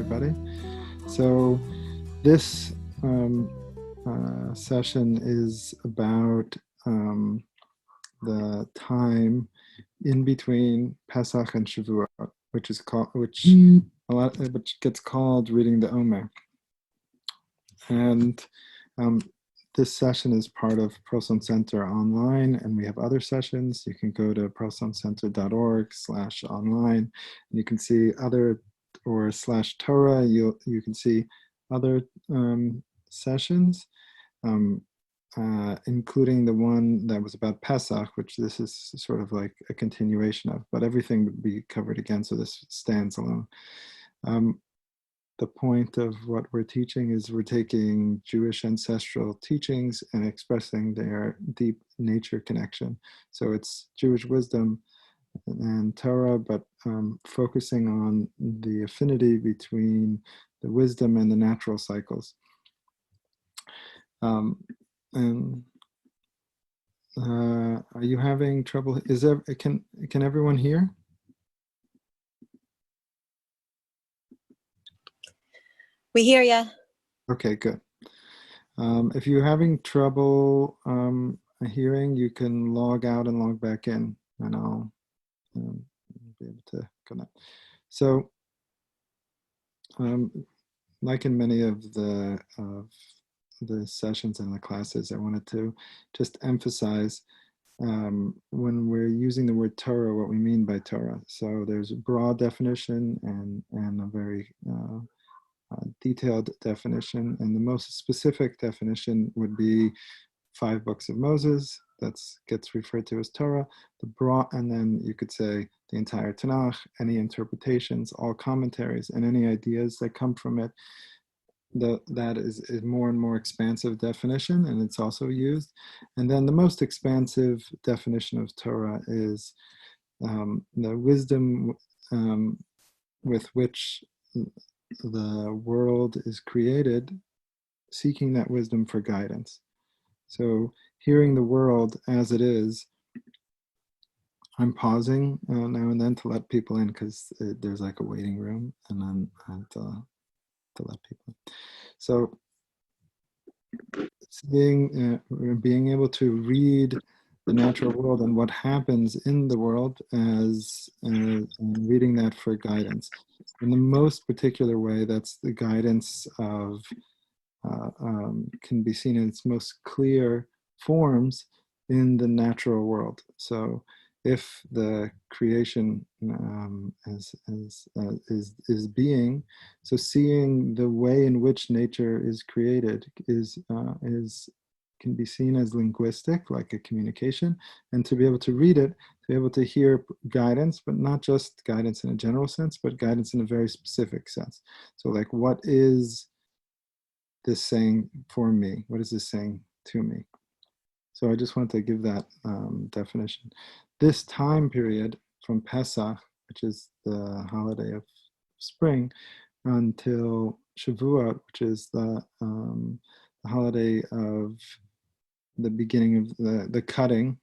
everybody. So this session is about the time in between Pesach and Shavuot, which gets called reading the Omer. And this session is part of ProSon Center online, and we have other sessions. You can go to prosoncenter.org/online, and you can see other, or /Torah, you can see other sessions, including the one that was about Pesach, which this is sort of like a continuation of, but everything would be covered again, so this stands alone. The point of what we're teaching is we're taking Jewish ancestral teachings and expressing their deep nature connection. So it's Jewish wisdom and Torah, but focusing on the affinity between the wisdom and the natural cycles. Are you having trouble? Can everyone hear? We hear you. Okay, good. If you're having trouble hearing, you can log out and log back in, and I'll be able to connect. So, like in many of the sessions and the classes, I wanted to just emphasize when we're using the word Torah, what we mean by Torah. So there's a broad definition and a very detailed definition, and the most specific definition would be 5 books of Moses. That gets referred to as Torah. And then you could say the entire Tanakh, any interpretations, all commentaries, and any ideas that come from it. That is more and more expansive definition, and it's also used. And then the most expansive definition of Torah is the wisdom with which the world is created, seeking that wisdom for guidance. So hearing the world as it is, I'm pausing now and then to let people in, because there's like a waiting room, and then I have to let people in. So being able to read the natural world and what happens in the world as reading that for guidance. In the most particular way, that's the guidance of can be seen in its most clear forms in the natural world. So if the creation is being, so seeing the way in which nature is created can be seen as linguistic, like a communication, and to be able to read it, to be able to hear guidance, but not just guidance in a general sense, but guidance in a very specific sense. So like, what is this saying for me? What is this saying to me? So I just want to give that definition. This time period from Pesach, which is the holiday of spring, until Shavuot, which is the holiday of the beginning of the cutting,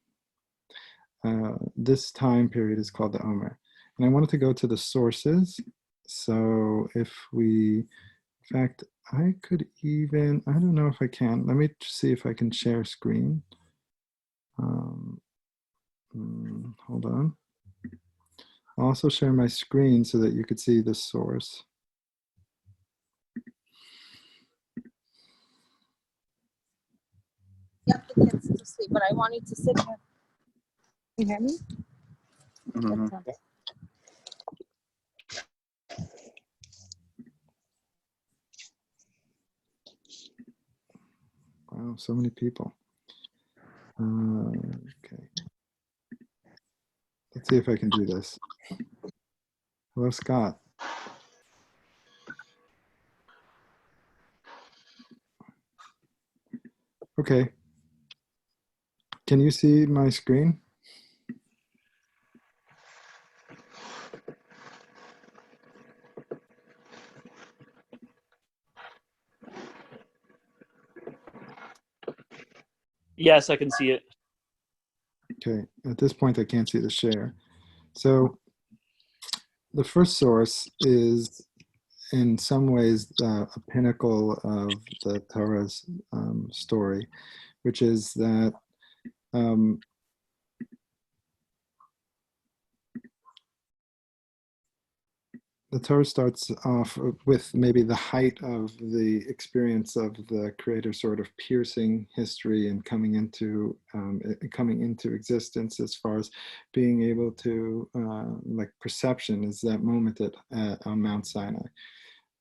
this time period is called the Omer. And I wanted to go to the sources. So if we, in fact, I could even, I don't know if I can. Let me see if I can share screen. Hold on. I'll also share my screen so that you could see the source. Yep, the kids to sleep, but I want you to sit here. You hear me? Mm-hmm. Wow, so many people. Okay. Let's see if I can do this. Hello, Scott. Okay. Can you see my screen? Yes, I can see it. Okay, at this point I can't see the share. So the first source is in some ways a pinnacle of the Torah's story, which is that the Torah starts off with maybe the height of the experience of the Creator sort of piercing history and coming into existence, as far as being able to like perception is that moment on Mount Sinai.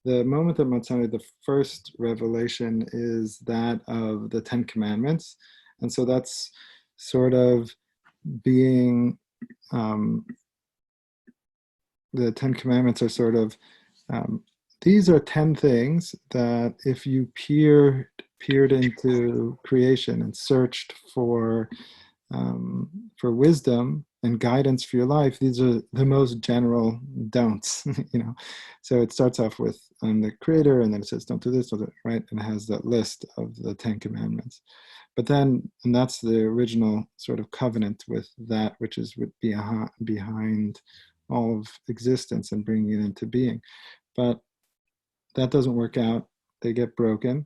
The moment at Mount Sinai, the first revelation is that of the Ten Commandments, and so that's sort of being the Ten Commandments are sort of, these are 10 things that if you peered into creation and searched for wisdom and guidance for your life, these are the most general don'ts, So it starts off with the Creator, and then it says, don't do this, right? And it has that list of the Ten Commandments. But then, and that's the original sort of covenant with that which is behind all of existence and bringing it into being. But that doesn't work out. They get broken.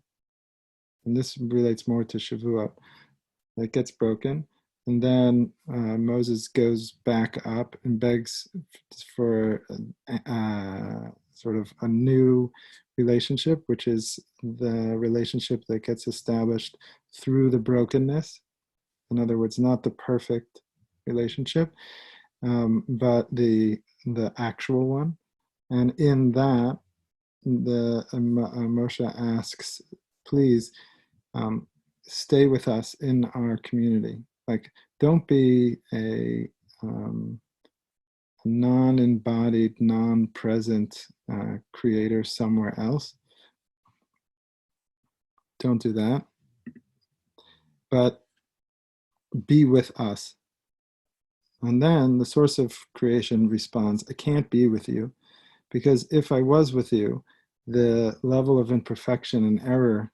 And this relates more to Shavuot. It gets broken. And then Moses goes back up and begs for sort of a new relationship, which is the relationship that gets established through the brokenness. In other words, not the perfect relationship, but the actual one. And in that, the Moshe asks, please stay with us in our community. Like, don't be a non-embodied, non-present creator somewhere else. Don't do that. But be with us. And then the source of creation responds, I can't be with you, because if I was with you, the level of imperfection and error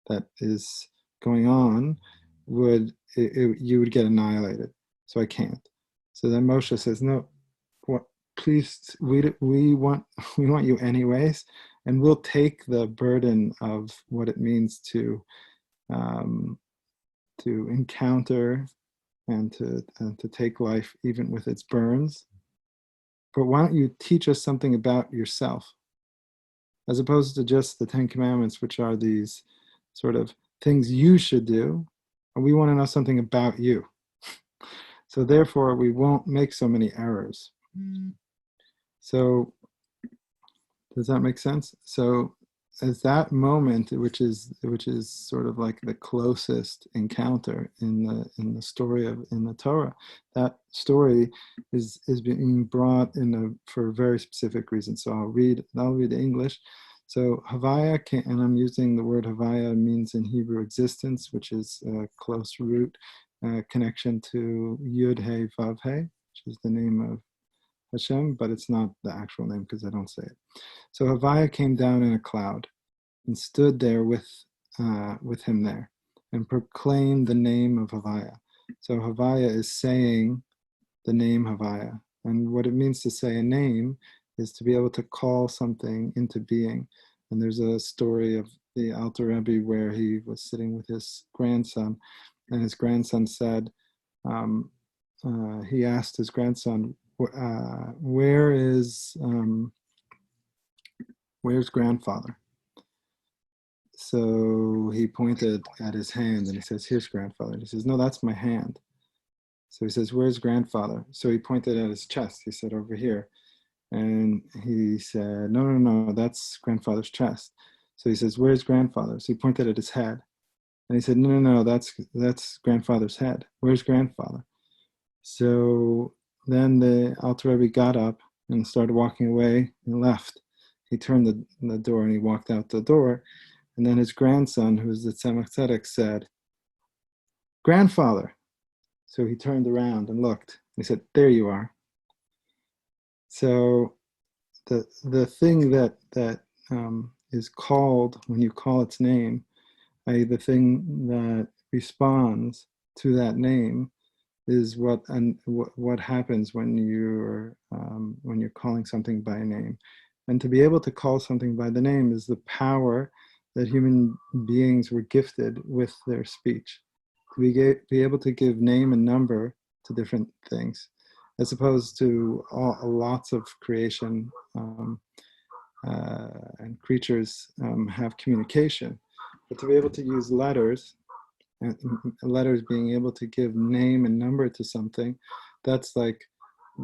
that is going on you would get annihilated. So I can't. So then Moshe says, no, please, we want you anyways, and we'll take the burden of what it means to encounter and to take life even with its burns. But why don't you teach us something about yourself, as opposed to just the Ten Commandments, which are these sort of things you should do, and we want to know something about you. So therefore, we won't make so many errors. So does that make sense? So as that moment, which is sort of like the closest encounter in the story in the Torah, that story is being brought for a very specific reason. So I'll read the English. So Havaya, and I'm using the word Havaya, means in Hebrew existence, which is a close root connection to Yud He Vav He, which is the name of Hashem, but it's not the actual name because I don't say it. So Havaya came down in a cloud and stood there with him there and proclaimed the name of Havaya. So Havaya is saying the name Havaya. And what it means to say a name is to be able to call something into being. And there's a story of the Alter Rebbe where he was sitting with his grandson, and his grandson said, he asked his grandson, where's grandfather? So he pointed at his hand and he says, here's grandfather. And he says, no, that's my hand. So he says, where's grandfather? So he pointed at his chest. He said, over here. And he said, no, that's grandfather's chest. So he says, where's grandfather? So he pointed at his head. And he said, no, that's grandfather's head. Where's grandfather? So then the Alter Rebbe got up and started walking away and left. He turned the door and he walked out the door. And then his grandson, who's the Tzemach Tzedek, said, grandfather. So he turned around and looked. He said, there you are. So the thing that is called when you call its name, i.e. the thing that responds to that name, is what happens when you're calling something by name. And to be able to call something by the name is the power that human beings were gifted with their speech. To be able to give name and number to different things, as opposed to lots of creation and creatures have communication. But to be able to use letters, and letters being able to give name and number to something, that's like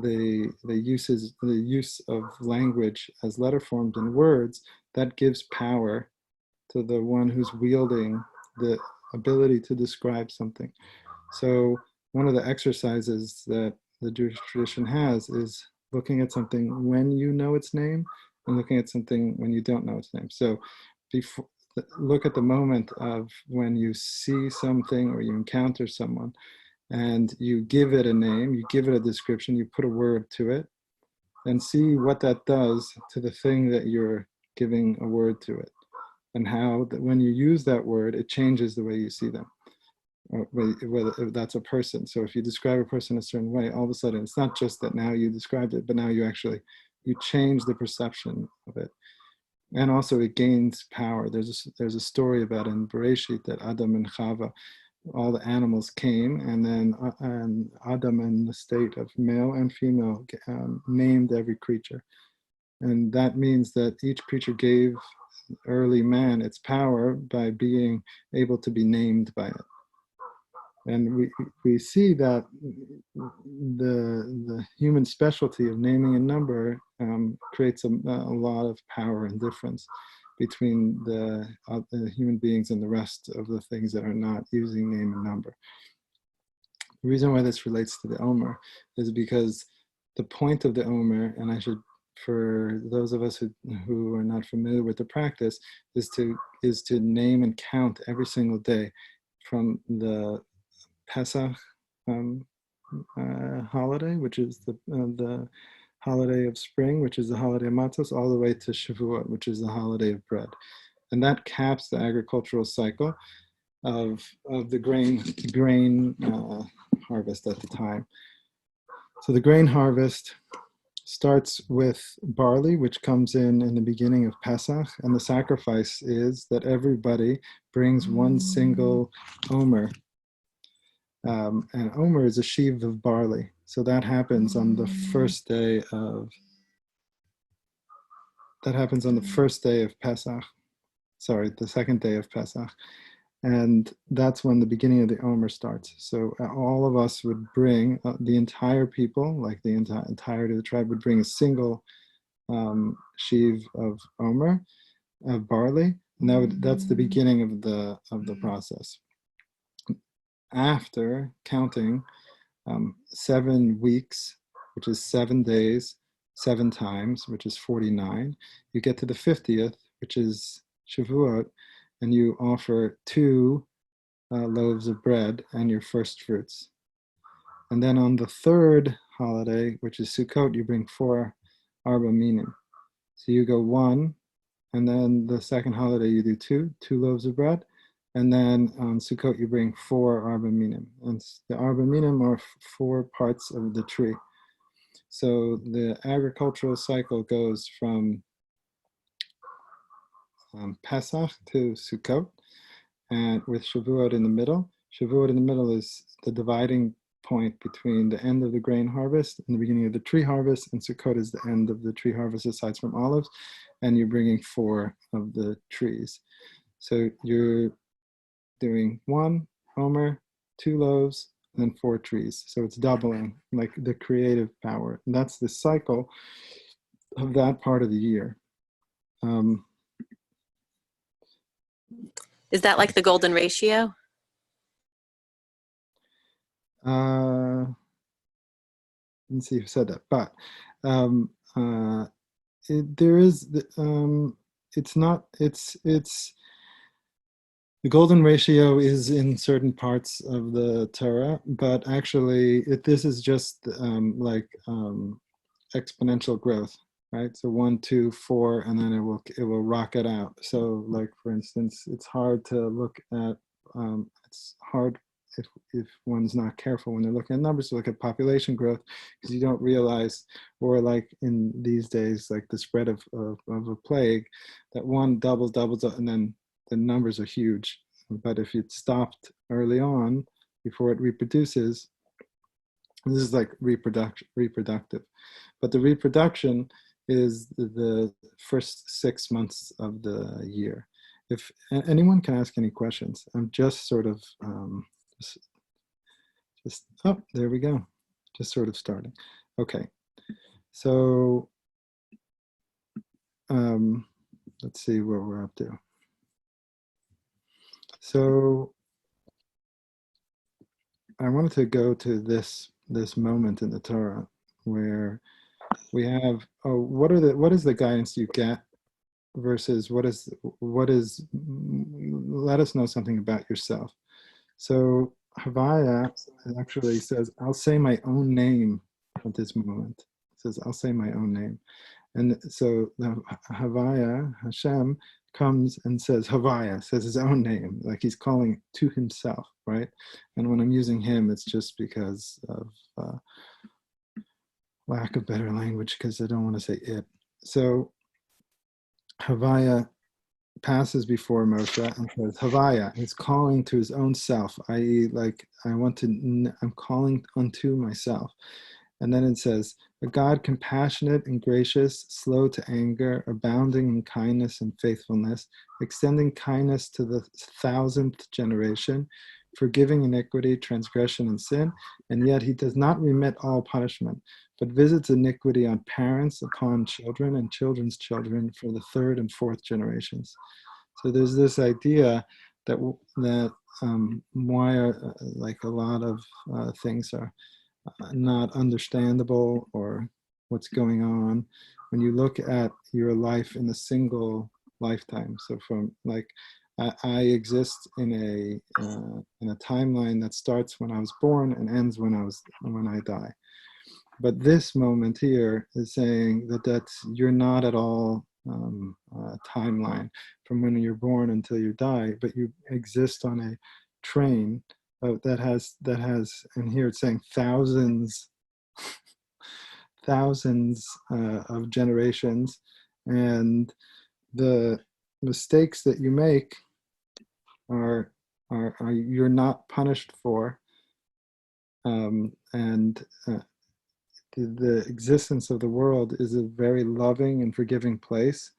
the use of language as letter formed in words, that gives power to the one who's wielding the ability to describe something. So one of the exercises that the Jewish tradition has is looking at something when you know its name and looking at something when you don't know its name. So before, look at the moment of when you see something or you encounter someone and you give it a name, you give it a description, you put a word to it, and see what that does to the thing that you're giving a word to it, and how that when you use that word, it changes the way you see them, or whether if that's a person. So if you describe a person a certain way, all of a sudden it's not just that now you described it, but now you change the perception of it. And also it gains power. There's a story about in Bereshit that Adam and Chava, all the animals came, and then and Adam, in the state of male and female, named every creature. And that means that each creature gave early man its power by being able to be named by it. And we see that the human specialty of naming a number creates a lot of power and difference between the human beings and the rest of the things that are not using name and number. The reason why this relates to the Omer is because the point of the Omer, and I should, for those of us who are not familiar with the practice, is to name and count every single day from the Pesach holiday, which is the holiday of spring, which is the holiday of Matzos, all the way to Shavuot, which is the holiday of bread. And that caps the agricultural cycle of the grain harvest at the time. So the grain harvest starts with barley, which comes in the beginning of Pesach, and the sacrifice is that everybody brings one single Omer. And Omer is a sheaf of barley. So that happens on the first day of Pesach. Sorry, the second day of Pesach. And that's when the beginning of the Omer starts. So all of us would bring, the entire people, like the entirety of the tribe, would bring a single sheaf of Omer, of barley, and that's the beginning of the process. After counting 7 weeks, which is 7 days, 7 times, which is 49, you get to the 50th, which is Shavuot, and you offer 2 loaves of bread and your first fruits. And then on the third holiday, which is Sukkot, you bring 4 arba minim. So you go 1, and then the second holiday you do 2 loaves of bread, and then on Sukkot you bring 4 arba minim. And the arba minim are 4 parts of the tree. So the agricultural cycle goes from Pesach to Sukkot, and with Shavuot in the middle. Shavuot in the middle is the dividing point between the end of the grain harvest and the beginning of the tree harvest, and Sukkot is the end of the tree harvest aside from olives, and you're bringing 4 of the trees. So you're doing 1 Omer, 2 loaves, and then 4 trees. So it's doubling, like the creative power. And that's the cycle of that part of the year. Is that like the golden ratio? Let's see who said that, but there is, it's not, it's, the golden ratio is in certain parts of the Torah, but actually this is just like exponential growth, right? So 1, 2, 4, and then it will rocket out. So like, for instance, it's hard to look at, it's hard if one's not careful when they're looking at numbers, to look at population growth, because you don't realize, or like in these days, like the spread of a plague, that one doubles, and then the numbers are huge. But if it stopped early on, before it reproduces, this is like reproductive. But the reproduction is the first 6 months of the year. If anyone can ask any questions, I'm just sort of, oh, there we go. Just sort of starting. Okay, so let's see what we're up to. So I wanted to go to this moment in the Torah where we have, what is the guidance you get versus what is, let us know something about yourself. So Havaya actually says, I'll say my own name at this moment. It says, I'll say my own name. And so the Havaya, Hashem, comes and says Havaya, says his own name, like he's calling to himself, right? And when I'm using him, it's just because of lack of better language, because I don't want to say it. So Havaya passes before Moshe and says Havaya. He's calling to his own self, i.e., like I'm calling unto myself. And then it says, a God compassionate and gracious, slow to anger, abounding in kindness and faithfulness, extending kindness to the 1,000th generation, forgiving iniquity, transgression, and sin, and yet he does not remit all punishment, but visits iniquity on parents, upon children, and children's children for the 3rd and 4th generations. So there's this idea that why like a lot of things are not understandable, or what's going on when you look at your life in a single lifetime. So from like I exist in a timeline that starts when I was born and ends when I die. But this moment here is saying that you're not at all a timeline from when you're born until you die, but you exist on a train that has, and here it's saying thousands of generations, and the mistakes that you make are you're not punished for, and the existence of the world is a very loving and forgiving place,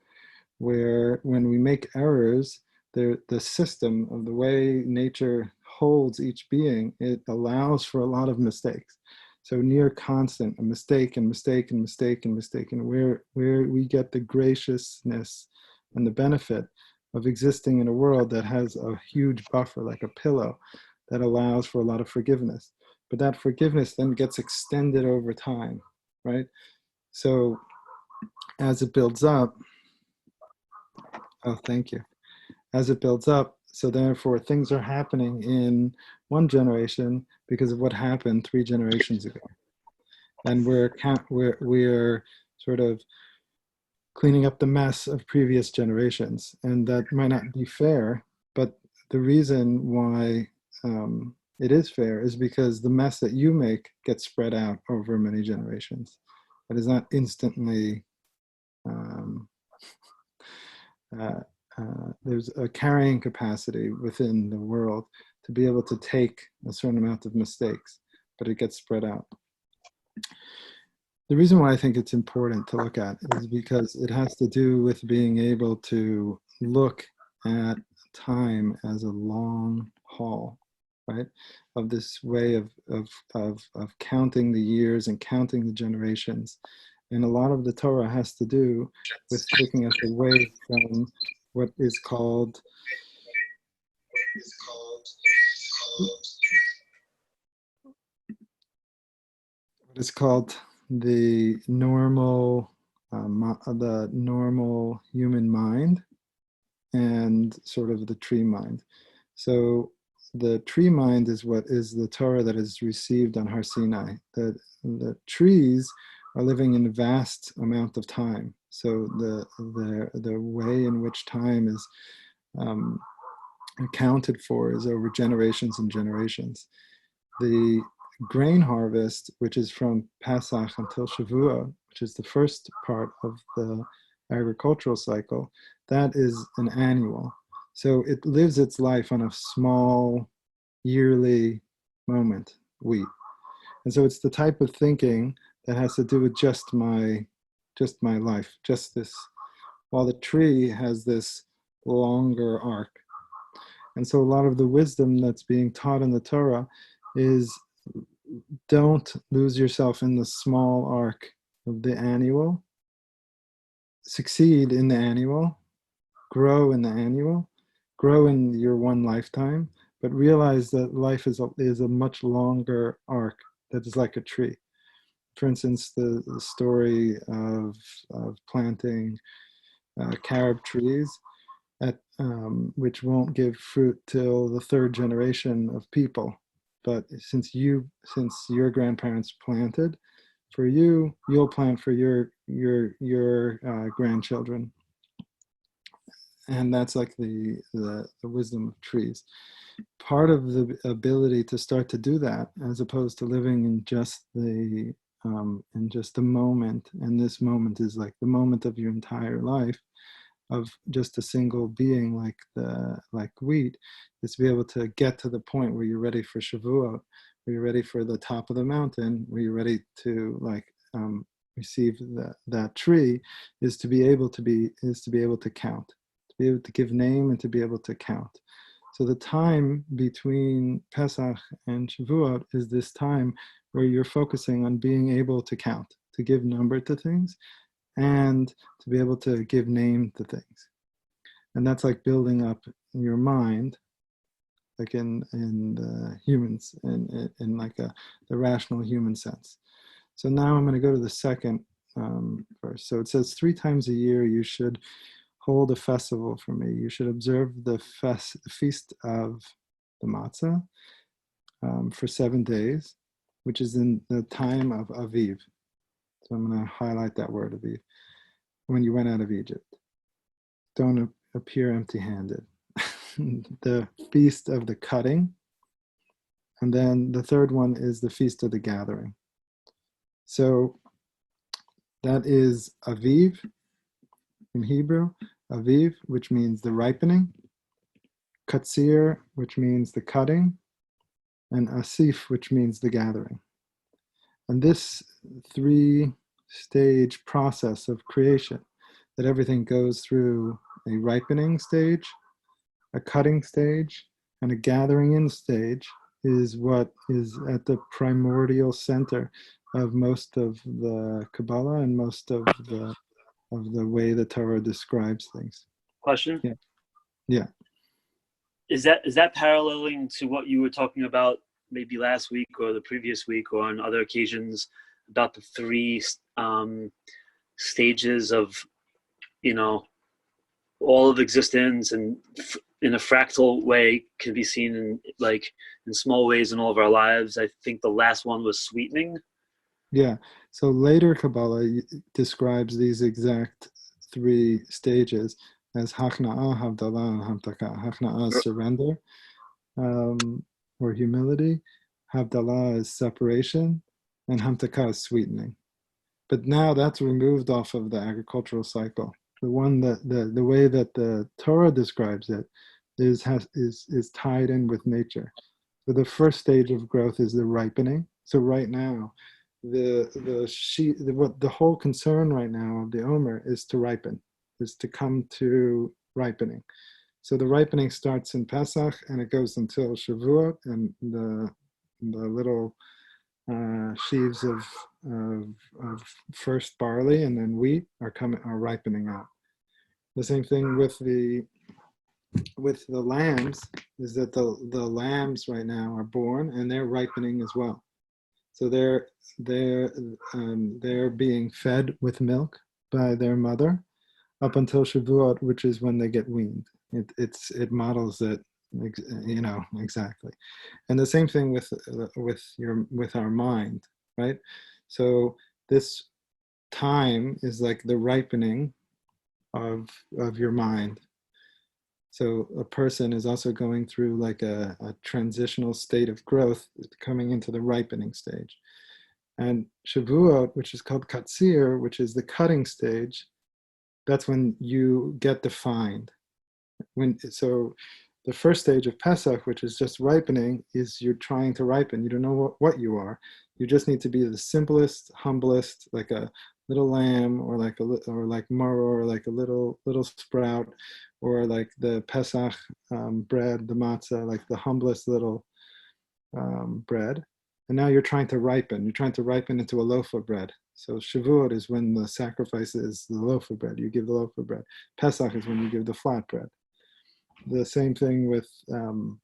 where when we make errors, the system of the way nature holds each being, it allows for a lot of mistakes. So near constant, a mistake and mistake and mistake and mistake, and where we get the graciousness and the benefit of existing in a world that has a huge buffer, like a pillow, that allows for a lot of forgiveness. But that forgiveness then gets extended over time, right? So as it builds up, oh, thank you. As it builds up, so therefore things are happening in one generation because of what happened 3 generations ago. And we're sort of cleaning up the mess of previous generations. And that might not be fair, but the reason why it is fair is because the mess that you make gets spread out over many generations. It is not instantly, there's a carrying capacity within the world to be able to take a certain amount of mistakes, but it gets spread out. The reason why I think it's important to look at is because it has to do with being able to look at time as a long haul, right? Of this way of counting the years and counting the generations. And a lot of the Torah has to do with taking us away from what is called the normal human mind and sort of the tree mind. So the tree mind is what is the Torah that is received on Har Sinai. The trees are living in a vast amount of time. So the way in which time is accounted for is over generations and generations. The grain harvest, which is from Pesach until Shavuot, which is the first part of the agricultural cycle, that is an annual. So it lives its life on a small yearly moment, wheat. And so it's the type of thinking that has to do with just my life, just this, while the tree has this longer arc. And so a lot of the wisdom that's being taught in the Torah is don't lose yourself in the small arc of the annual. Succeed in the annual, grow in the annual, grow in your one lifetime, but realize that life is a much longer arc that is like a tree. For instance, the story of planting carob trees, which won't give fruit till the third generation of people. But since your grandparents planted, for you, you'll plant for your grandchildren. And that's like the wisdom of trees. Part of the ability to start to do that, as opposed to living in just the moment, and this moment is like the moment of your entire life, of just a single being like wheat, is to be able to get to the point where you're ready for Shavuot, where you're ready for the top of the mountain, where you're ready to receive that tree, is to be able to count, to be able to give name and to be able to count. So the time between Pesach and Shavuot is this time where you're focusing on being able to count, to give number to things, and to be able to give name to things. And that's like building up your mind, like in the humans, in like the rational human sense. So now I'm going to go to the second verse. So it says, 3 times a year you should hold a festival for me. You should observe the feast of the matzah for 7 days, which is in the time of Aviv. So I'm going to highlight that word, Aviv. When you went out of Egypt. Don't appear empty-handed. The feast of the cutting. And then the third one is the feast of the gathering. So that is Aviv in Hebrew. Aviv, which means the ripening. Katsir, which means the cutting. And Asif, which means the gathering. And this 3-stage process of creation, that everything goes through a ripening stage, a cutting stage, and a gathering in stage, is what is at the primordial center of most of the Kabbalah and most of the way the Torah describes things. Question? Yeah. Is that paralleling to what you were talking about maybe last week or the previous week or on other occasions about the 3 stages of, all of existence, and in a fractal way can be seen in small ways in all of our lives? I think the last one was sweetening. Yeah. So later Kabbalah describes these exact 3 stages as Hachna'ah, Havdalah, and Hamtakah. Hachna'ah is surrender, or humility. Havdalah is separation, and Hamtakah is sweetening. But now that's removed off of the agricultural cycle. The one that the way that the Torah describes it is tied in with nature. So the first stage of growth is the ripening. So right now, the whole concern right now of the Omer is to ripen, is to come to ripening. So the ripening starts in Pesach and it goes until Shavuot, and the little sheaves of first barley and then wheat are ripening out. The same thing with the lambs, is that the lambs right now are born and they're ripening as well. So they're being fed with milk by their mother up until Shavuot, which is when they get weaned. It models it, exactly. And the same thing with our mind, right? So this time is like the ripening of your mind. So a person is also going through like a transitional state of growth, coming into the ripening stage. And Shavuot, which is called Katsir, which is the cutting stage, that's when you get defined. So the first stage of Pesach, which is just ripening, is you're trying to ripen. You don't know what you are. You just need to be the simplest, humblest, like a little lamb, or like maror, or like a little sprout, or like the Pesach bread, the matzah, like the humblest little bread. And now you're trying to ripen. You're trying to ripen into a loaf of bread. So Shavuot is when the sacrifice is the loaf of bread. You give the loaf of bread. Pesach is when you give the flat bread. The same thing with the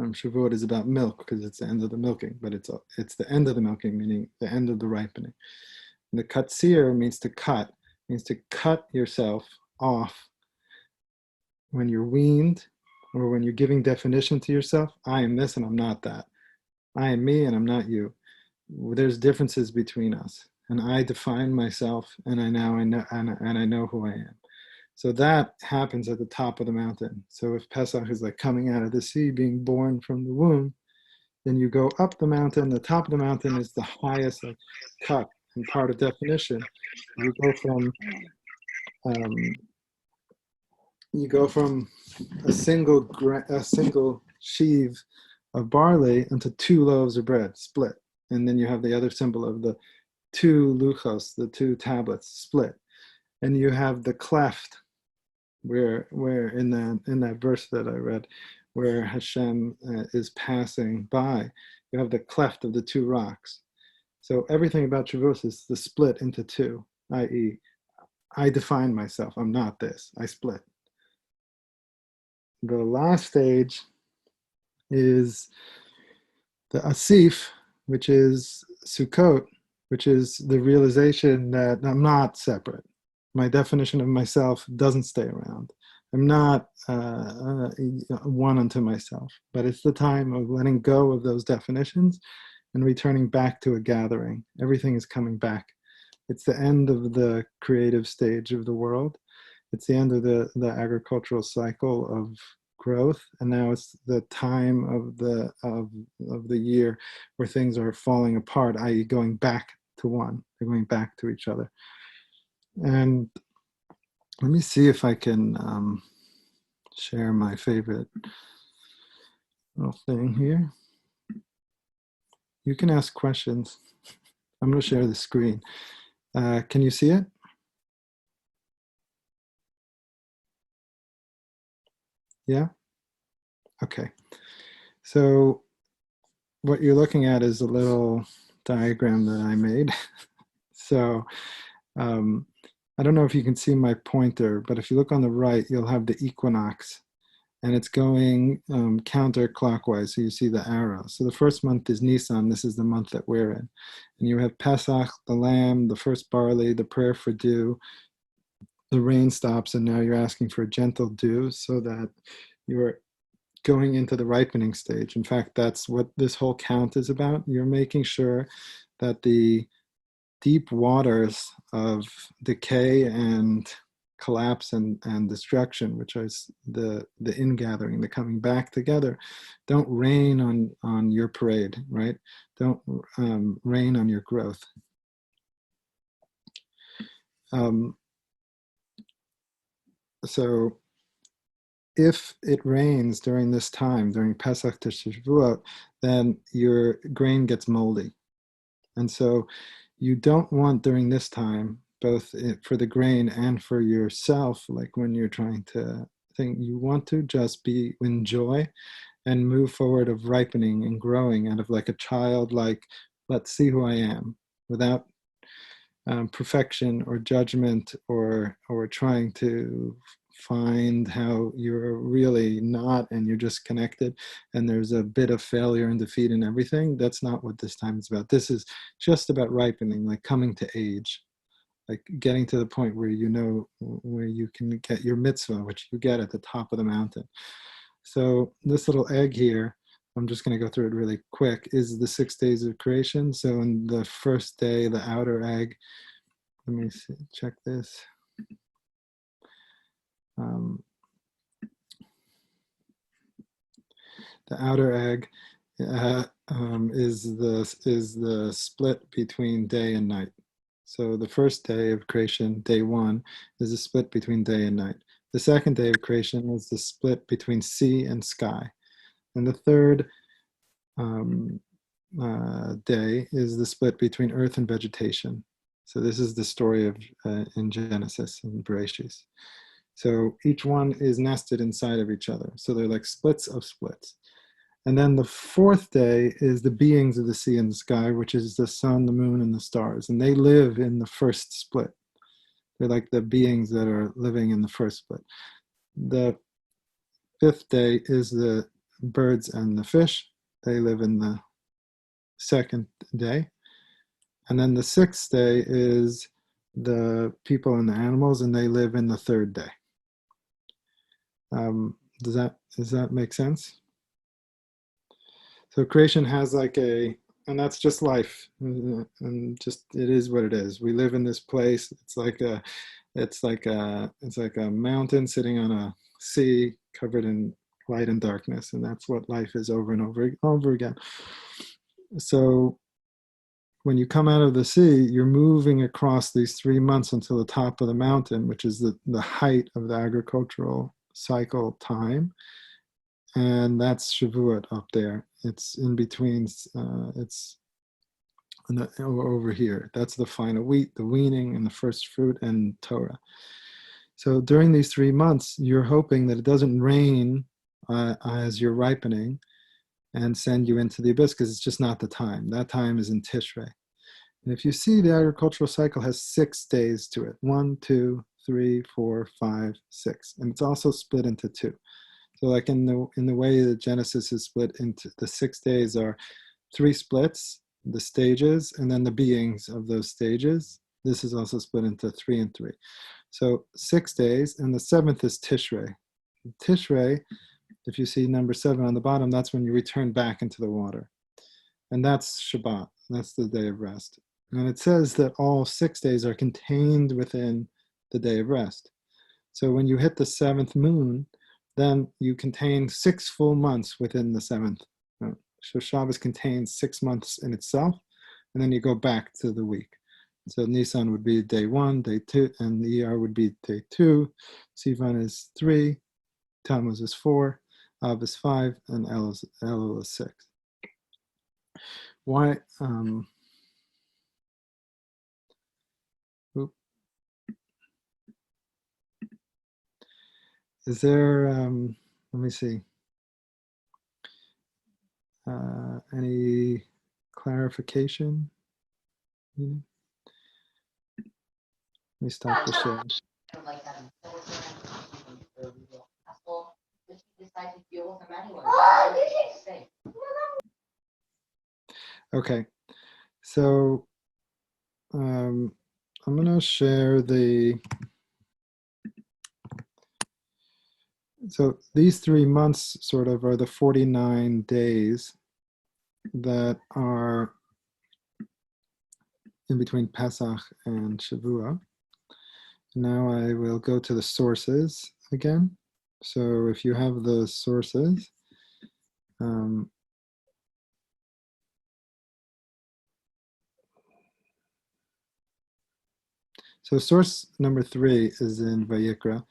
Shavuot is about milk, because it's the end of the milking, but it's the end of the milking, meaning the end of the ripening. And the katsir means to cut, means to cut yourself off when you're weaned, or when you're giving definition to yourself. I am this and I'm not that. I am me and I'm not you. There's differences between us, and I define myself, and I know and I know who I am. So that happens at the top of the mountain. So if Pesach is like coming out of the sea, being born from the womb, then you go up the mountain. The top of the mountain is the highest like, cut and part of definition. You go from a single sheave of barley into 2 loaves of bread, split. And then you have the other symbol of the 2 luchos, the 2 tablets, split. And you have the cleft, where in that verse that I read, where Hashem is passing by, you have the cleft of the 2 rocks. So everything about Shavuos is the split into 2, i.e., I define myself. I'm not this. I split. The last stage is the Asif, which is Sukkot, which is the realization that I'm not separate. My definition of myself doesn't stay around. I'm not one unto myself, but it's the time of letting go of those definitions and returning back to a gathering. Everything is coming back. It's the end of the creative stage of the world. It's the end of the agricultural cycle of growth, and now it's the time of the year where things are falling apart, i.e. going back to one. They're going back to each other. And let me see if I can share my favorite little thing here. You can ask questions. I'm going to share the screen. Can you see it? Yeah? Okay. So what you're looking at is a little diagram that I made. So I don't know if you can see my pointer, but if you look on the right, you'll have the equinox, and it's going counterclockwise. So you see the arrow. So the first month is Nisan. This is the month that we're in. And you have Pesach, the lamb, the first barley, the prayer for dew. The rain stops, and now you're asking for a gentle dew so that you're going into the ripening stage. In fact, that's what this whole count is about. You're making sure that the deep waters of decay and collapse and destruction, which is the ingathering, the coming back together, don't rain on your parade, right? Don't rain on your growth. So if it rains during this time, during Pesach to Shavuot, then your grain gets moldy. And so you don't want during this time, both for the grain and for yourself, like when you're trying to think, you want to just be in joy and move forward of ripening and growing out of like a child, like, let's see who I am, without perfection or judgment or trying to find how you're really not and you're just connected and there's a bit of failure and defeat and everything. That's not what this time is about. This is just about ripening, like coming to age, like getting to the point where you know where you can get your mitzvah, which you get at the top of the mountain. So this little egg here, I'm just going to go through it really quick, is the 6 days of creation. So in the first day, the outer egg, let me see, check this. um, the outer egg is the split between day and night. So the first day of creation, day one, is a split between day and night. The second day of creation is the split between sea and sky. And the third day is the split between earth and vegetation. So this is the story of in Genesis and Bereshit. So each one is nested inside of each other. So they're like splits of splits. And then the fourth day is the beings of the sea and the sky, which is the sun, the moon, and the stars. And they live in the first split. They're like the beings that are living in the first split. The fifth day is the birds and the fish. They live in the second day. And then the sixth day is the people and the animals, and they live in the third day. Does that make sense? So creation has like and that's just life, and just it is what it is. We live in this place. It's like a mountain sitting on a sea covered in light and darkness, and that's what life is over and over again. So when you come out of the sea, you're moving across these 3 months until the top of the mountain, which is the height of the agricultural cycle time. And that's Shavuot up there. It's in between, it's over here. That's the final wheat, the weaning, and the first fruit, and Torah. So during these 3 months, you're hoping that it doesn't rain as you're ripening and send you into the abyss, because it's just not the time. That time is in Tishrei. And if you see, the agricultural cycle has 6 days to it. 1, 2, 3, 4, 5, 6. And it's also split into 2. So like in the way that Genesis is split into, the 6 days are 3 splits, the stages, and then the beings of those stages. This is also split into 3 and 3. So 6 days, and the 7th is Tishrei. Tishrei, if you see number 7 on the bottom, that's when you return back into the water. And that's Shabbat. That's the day of rest. And it says that all 6 days are contained within the day of rest. So when you hit the 7th moon, then you contain 6 full months within the 7th. So Shabbos contains 6 months in itself, and then you go back to the week. So Nisan would be day 1, day 2, and Iyar would be day 2. Sivan is 3, Tammuz is 4, Av is 5, and Elul is 6. Why? Is there, let me see, any clarification? Let me stop the share. Okay, so I'm going to share so these 3 months sort of are the 49 days that are in between Pesach and Shavuot. Now I will go to the sources again. So if you have the sources, so source number 3 is in Vayikra,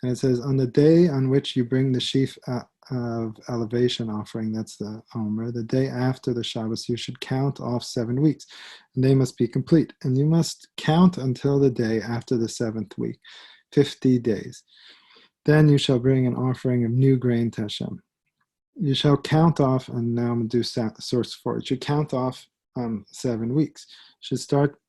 and it says, on the day on which you bring the sheaf of elevation offering, that's the Omer, the day after the Shabbos, you should count off 7 weeks, and they must be complete. And you must count until the day after the 7th week, 50 days. Then you shall bring an offering of new grain to Hashem. You shall count off, and now I'm going to do source 4. You should count off 7 weeks. You should start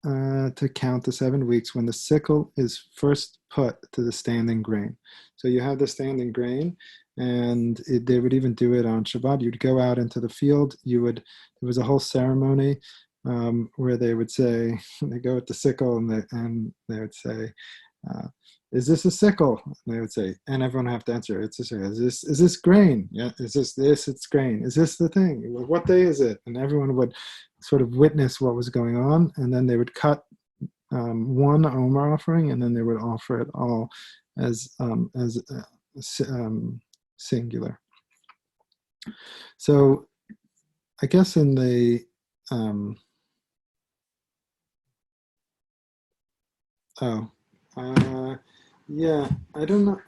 to count the 7 weeks when the sickle is first put to the standing grain. So you have the standing grain, and they would even do it on Shabbat. You'd go out into the field. There was a whole ceremony where they would say, they go with the sickle, and they would say, is this a sickle? And they would say, and everyone would have to answer, it's a sickle. Is this grain? Yeah, is this it's grain? Is this the thing? What day is it? And everyone would sort of witness what was going on, and then they would cut one Omer offering, and then they would offer it all singular. So I guess in the yeah, I don't know.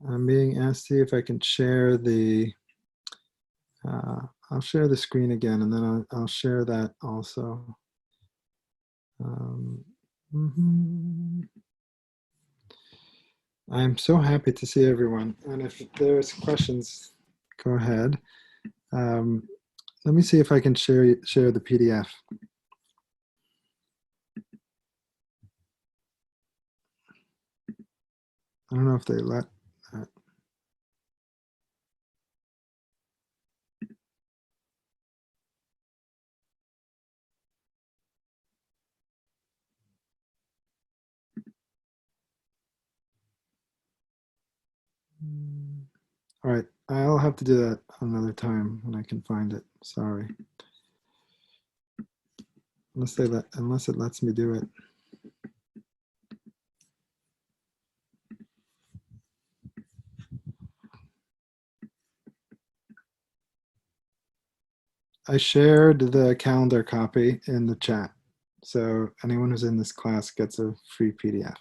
I'm being asked to see if I can share the. I'll share the screen again, and then I'll share that also. I'm so happy to see everyone, and if there's questions, go ahead. Let me see if I can share the PDF. I don't know if they let that. All right, I'll have to do that another time when I can find it. Sorry. Unless it lets me do it. I shared the calendar copy in the chat. So anyone who's in this class gets a free PDF.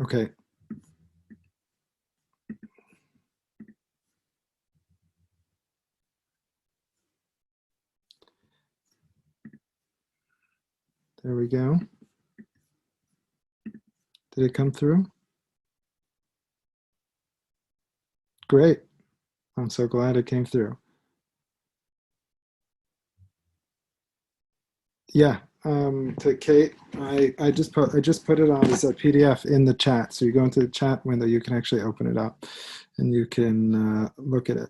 Okay. There we go. Did it come through? Great. I'm so glad it came through. Yeah, to Kate, I just put it on as a PDF in the chat. So you go into the chat window, you can actually open it up, and you can look at it.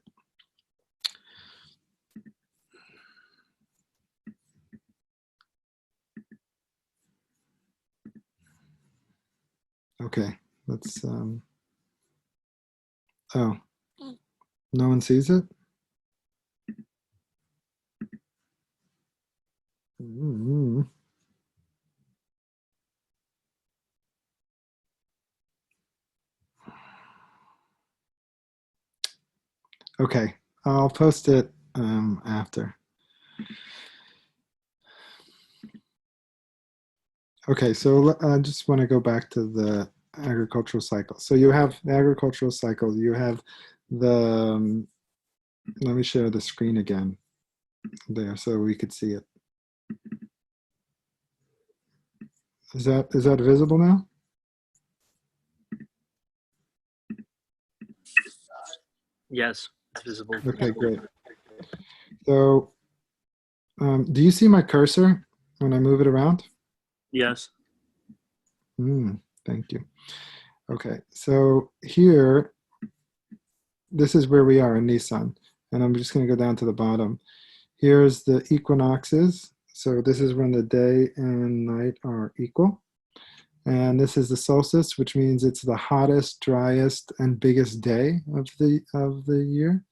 Okay, let's. Oh, no one sees it. Mm-hmm. Okay, I'll post it after. Okay, so I just want to go back to the agricultural cycle. So you have the agricultural cycle. You have the. Let me share the screen again there so we could see it. Is that visible now? Yes, it's visible. Okay, great. So do you see my cursor when I move it around? Yes. Thank you. Okay, so here, this is where we are in Nissan, and I'm just going to go down to the bottom. Here's the equinoxes. So this is when the day and night are equal. And this is the solstice, which means it's the hottest, driest, and biggest day of the year.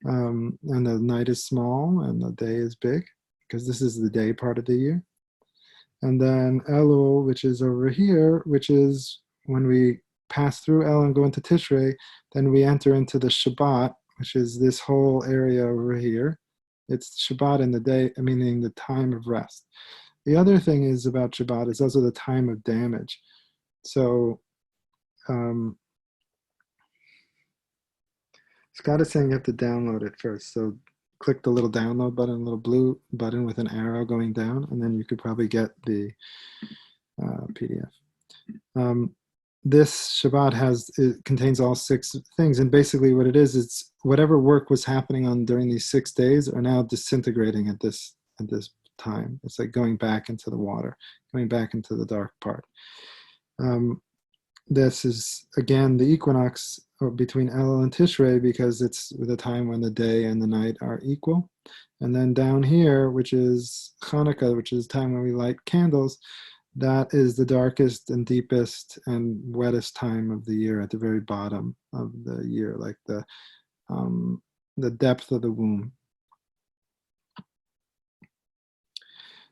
And the night is small and the day is big, because this is the day part of the year. And then Elul, which is over here, which is when we pass through Elul and go into Tishrei, then we enter into the Shabbat, which is this whole area over here. It's Shabbat in the day, meaning the time of rest. The other thing is about Shabbat is also the time of damage. So Scott is saying you have to download it first. So click the little download button, little blue button with an arrow going down, and then you could probably get the PDF. This Shabbat contains all 6 things, and basically what it is, it's whatever work was happening on during these 6 days are now disintegrating at this time. It's like going back into the water, going back into the dark part. This is again the equinox between Elul and Tishrei, because it's the time when the day and the night are equal. And then down here, which is Hanukkah, which is the time when we light candles, that is the darkest and deepest and wettest time of the year, at the very bottom of the year, like the the depth of the womb.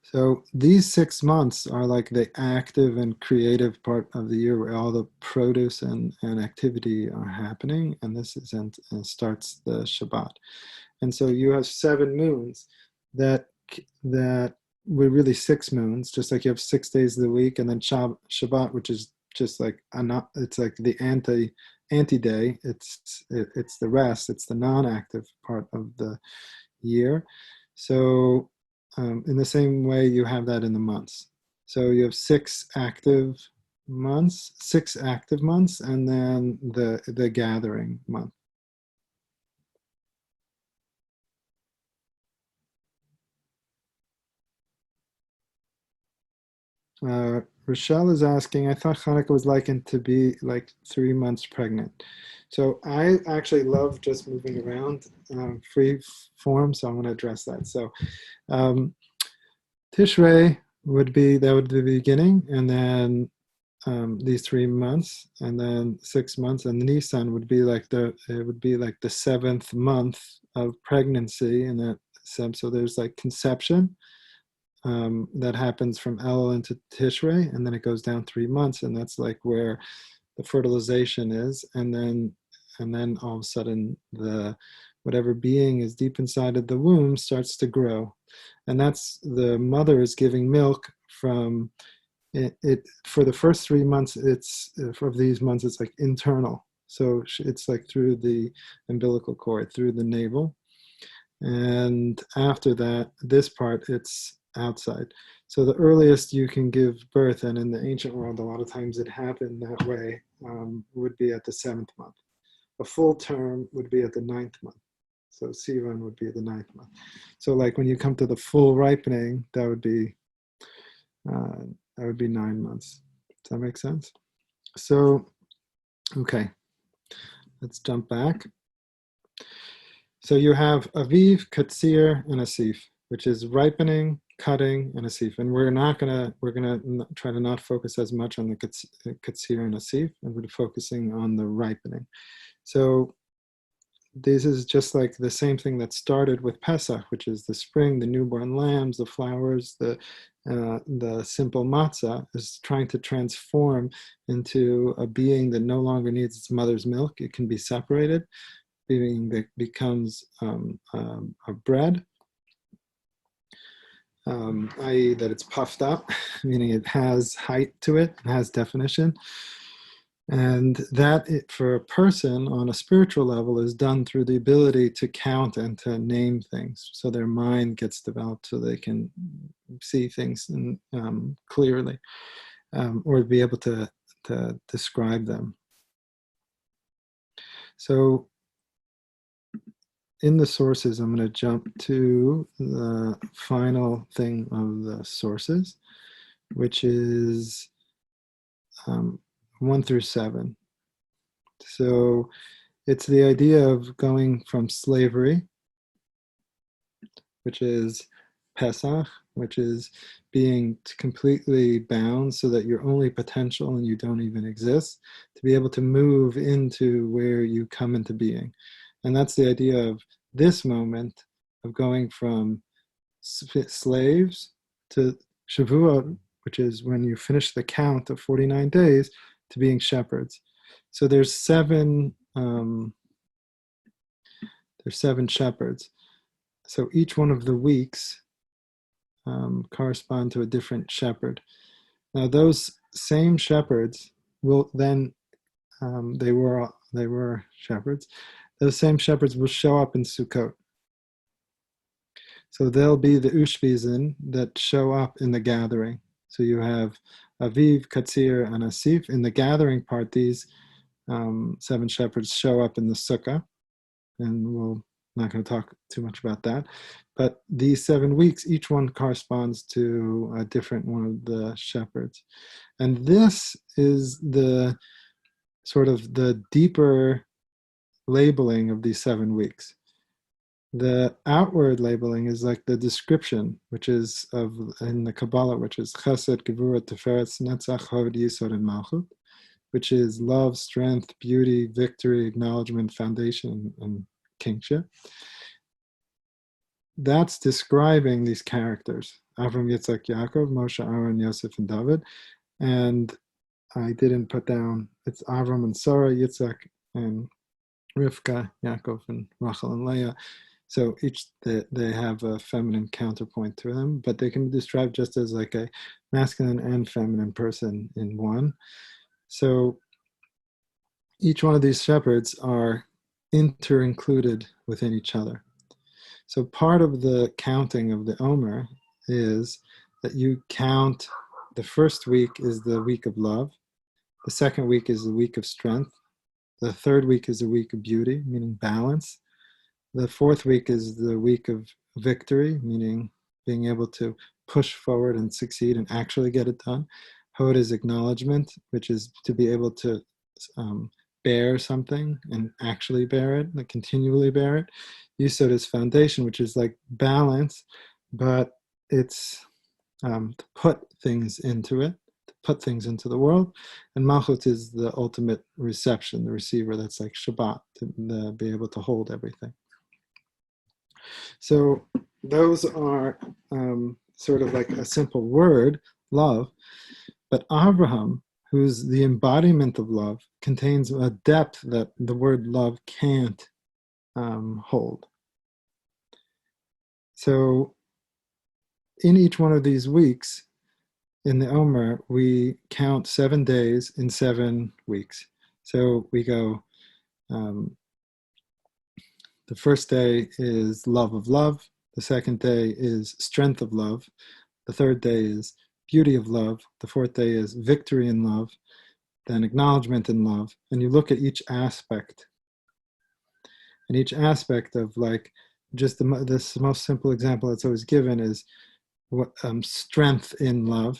So these 6 months are like the active and creative part of the year where all the produce and activity are happening, and this is and starts the Shabbat. And so you have 7 moons that were really 6 moons, just like you have 6 days of the week, and then Shabbat, which is just like it's like the anti day. It's the rest. It's the non-active part of the year. So in the same way, you have that in the months. So you have 6 active months, and then the gathering month. Rochelle is asking, I thought Hanukkah was likened to be like 3 months pregnant. So I actually love just moving around free form, so I'm going to address that. So Tishrei would be the beginning, and then these 3 months, and then 6 months, and Nisan would be like the 7th month of pregnancy, and that so there's like conception that happens from Elul into Tishrei, and then it goes down 3 months, and that's like where the fertilization is, and then all of a sudden the whatever being is deep inside of the womb starts to grow, and that's the mother is giving milk from it for the first 3 months. It's for these months it's like internal, so it's like through the umbilical cord, through the navel, and after that this part it's outside. So the earliest you can give birth, and in the ancient world a lot of times it happened that way, would be at the 7th month. A full term would be at the 9th month. So Sivan would be the 9th month. So like when you come to the full ripening, that would be 9 months. Does that make sense? So, okay, let's jump back. So you have Aviv, Katsir, and Asif, which is ripening, cutting, and Asif. And we're gonna try to not focus as much on the Katsir and Asif, and we're focusing on the ripening. So this is just like the same thing that started with Pesach, which is the spring, the newborn lambs, the flowers, the simple matzah is trying to transform into a being that no longer needs its mother's milk. It can be separated, being that becomes a bread, i.e. that it's puffed up, meaning it has height to it, it has definition. And that for a person on a spiritual level is done through the ability to count and to name things. So their mind gets developed so they can see things clearly, or be able to describe them. So in the sources, I'm going to jump to the final thing of the sources, which is 1 through 7. So it's the idea of going from slavery, which is Pesach, which is being completely bound so that you're only potential and you don't even exist, to be able to move into where you come into being. And that's the idea of this moment of going from slaves to Shavuot, which is when you finish the count of 49 days, to being shepherds. So there's 7 shepherds. So each one of the weeks correspond to a different shepherd. Now those same shepherds will then they were shepherds. Those same shepherds will show up in Sukkot. So they'll be the Ushpizin that show up in the gathering. So you have Aviv, Katsir, and Asif. In the gathering part, these 7 shepherds show up in the Sukkah, and we're not going to talk too much about that. But these 7 weeks, each one corresponds to a different one of the shepherds. And this is the sort of the deeper labeling of these 7 weeks. The outward labeling is like the description, which is in the Kabbalah, which is Chesed, Gevurah, Tiferet, Netzach, Hod, Yisod, and Malchut, which is love, strength, beauty, victory, acknowledgement, foundation, and kingship. That's describing these characters: Avram, Yitzhak, Yaakov, Moshe, Aaron, Yosef, and David. And I didn't put down, it's Avram and Sarah, Yitzhak and Rivka, Yaakov and Rachel and Leah. So each, they have a feminine counterpoint to them, but they can be described just as like a masculine and feminine person in one. So each one of these shepherds are inter-included within each other. So part of the counting of the Omer is that you count, the first week is the week of love, the second week is the week of strength, the third week is the week of beauty, meaning balance, the fourth week is the week of victory, meaning being able to push forward and succeed and actually get it done. Hod is acknowledgement, which is to be able to bear something and actually bear it, like continually bear it. Yisod is foundation, which is like balance, but it's to put things into it, to put things into the world. And Malchut is the ultimate reception, the receiver, that's like Shabbat, to be able to hold everything. So those are sort of like a simple word, love. But Abraham, who's the embodiment of love, contains a depth that the word love can't hold. So in each one of these weeks, in the Omer, we count 7 days in 7 weeks. So we go, the first day is love of love. The second day is strength of love. The third day is beauty of love. The fourth day is victory in love. Then acknowledgement in love. And you look at each aspect. And each aspect of, like, just this most simple example that's always given is strength in love,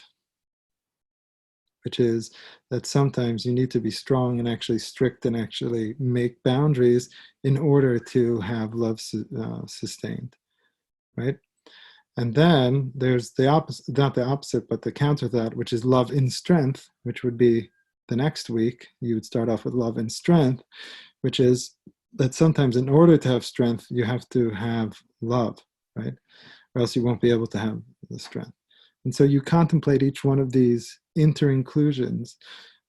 which is that sometimes you need to be strong and actually strict and actually make boundaries in order to have love sustained, right? And then there's the opposite, not the opposite, but the counter to that, which is love in strength, which would be the next week. You would start off with love in strength, which is that sometimes in order to have strength, you have to have love, right? Or else you won't be able to have the strength. And so you contemplate each one of these inter-inclusions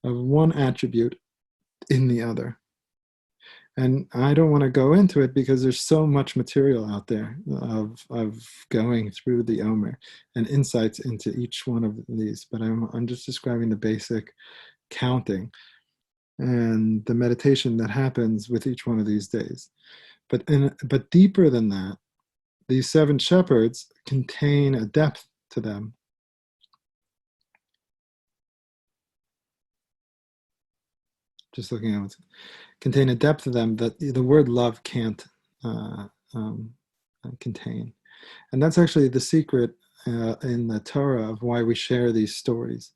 of one attribute in the other. And I don't want to go into it because there's so much material out there of going through the Omer and insights into each one of these. But I'm just describing the basic counting and the meditation that happens with each one of these days. But deeper than that, these 7 shepherds contain a depth to them. Just looking at it, contain a depth to them that the word love can't contain. And that's actually the secret in the Torah of why we share these stories.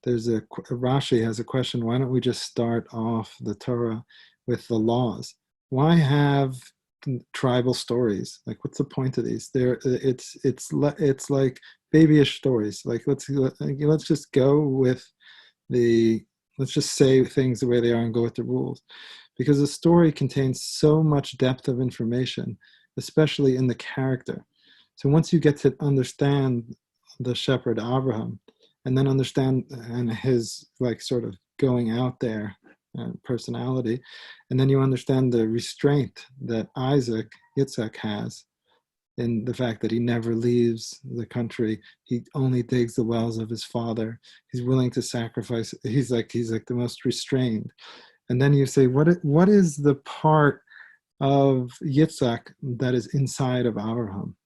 There's Rashi has a question, why don't we just start off the Torah with the laws? Why have tribal stories? Like, what's the point of these? It's like babyish stories. Like, let's just go with let's just say things the way they are and go with the rules. Because the story contains so much depth of information, especially in the character. So once you get to understand the shepherd Abraham, and then understand and his like sort of going out there personality, and then you understand the restraint that Yitzhak has in the fact that he never leaves the country. He only digs the wells of his father. He's willing to sacrifice. He's like the most restrained. And then you say, what is the part of Yitzhak that is inside of Abraham?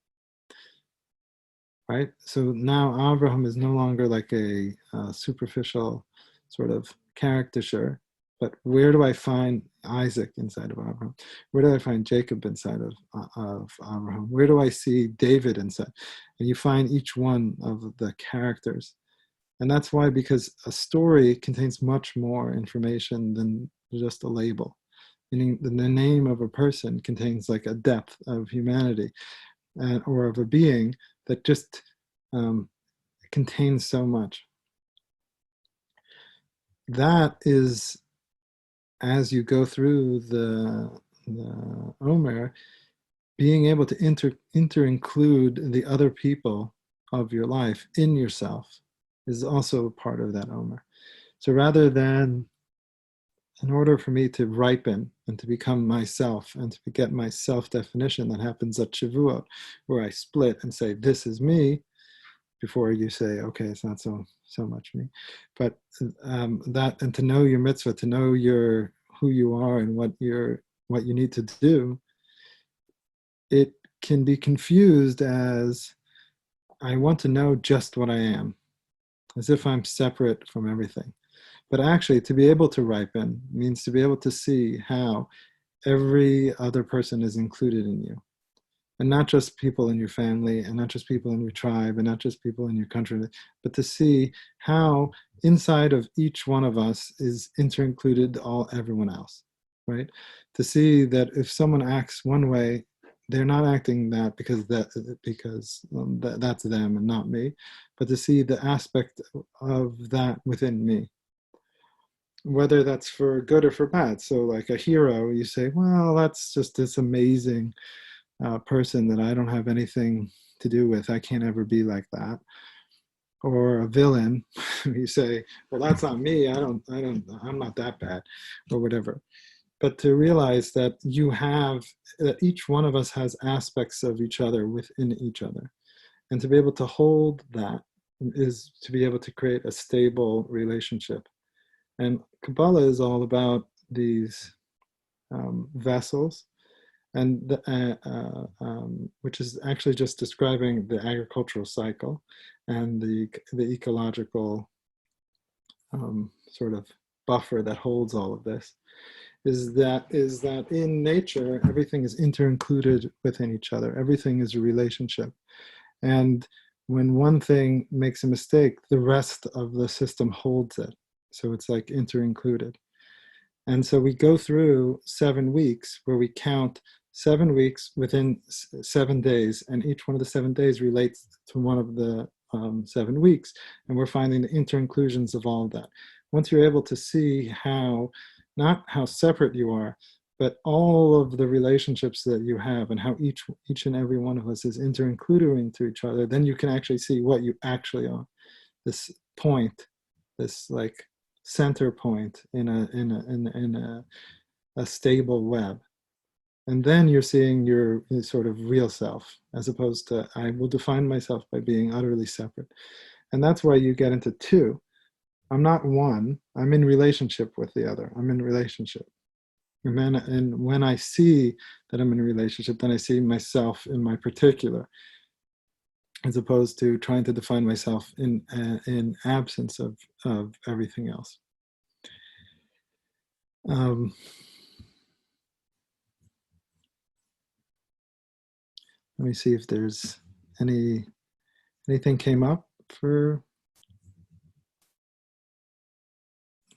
Right? So now Abraham is no longer like a superficial sort of caricature, but where do I find Isaac inside of Abraham? Where do I find Jacob inside of Abraham? Where do I see David inside? And you find each one of the characters. And that's why, because a story contains much more information than just a label. Meaning the name of a person contains like a depth of humanity or of a being that just contains so much. That is, as you go through Omer, being able to include the other people of your life in yourself is also part of that Omer. So rather than, in order for me to ripen and to become myself and to get my self-definition that happens at Shavuot, where I split and say, this is me, before you say, okay, it's not so much me. But that, and to know your mitzvah, to know who you are and what you need to do, it can be confused as, I want to know just what I am, as if I'm separate from everything. But actually, to be able to ripen means to be able to see how every other person is included in you. And not just people in your family, and not just people in your tribe, and not just people in your country, but to see how inside of each one of us is inter-included everyone else, right? To see that if someone acts one way, they're not acting that because that's them and not me, but to see the aspect of that within me, whether that's for good or for bad. So like a hero, you say, well, that's just this amazing person that I don't have anything to do with. I can't ever be like that. Or a villain, you say, well, that's not me. I'm not that bad, or whatever. But to realize that that each one of us has aspects of each other within each other. And to be able to hold that is to be able to create a stable relationship. And Kabbalah is all about these vessels, and which is actually just describing the agricultural cycle and the ecological sort of buffer that holds all of this. Is that in nature, everything is inter-included within each other. Everything is a relationship. And when one thing makes a mistake, the rest of the system holds it. So it's like inter-included. And so we go through 7 weeks where we count 7 weeks within 7 days, and each one of the 7 days relates to one of the 7 weeks. And we're finding the inter-inclusions of all of that. Once you're able to see not how separate you are, but all of the relationships that you have and how each and every one of us is inter-included into each other, then you can actually see what you actually are. This point, this like center point in a stable web. And then you're seeing your sort of real self, as opposed to, I will define myself by being utterly separate. And that's why you get into 2. I'm not one, I'm in relationship with the other. I'm in relationship. And when I see that I'm in a relationship, then I see myself in my particular, as opposed to trying to define myself in absence of everything else. Let me see if there's anything came up for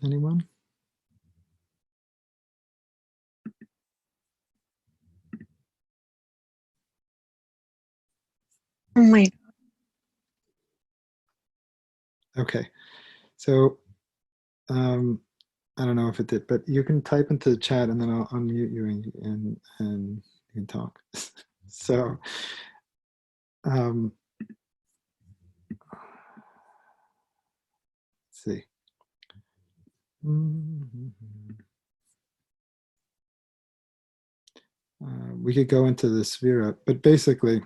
anyone. Oh my. Okay, so I don't know if it did, but you can type into the chat and then I'll unmute you and you can talk. So let's see. We could go into the Sphira, but basically,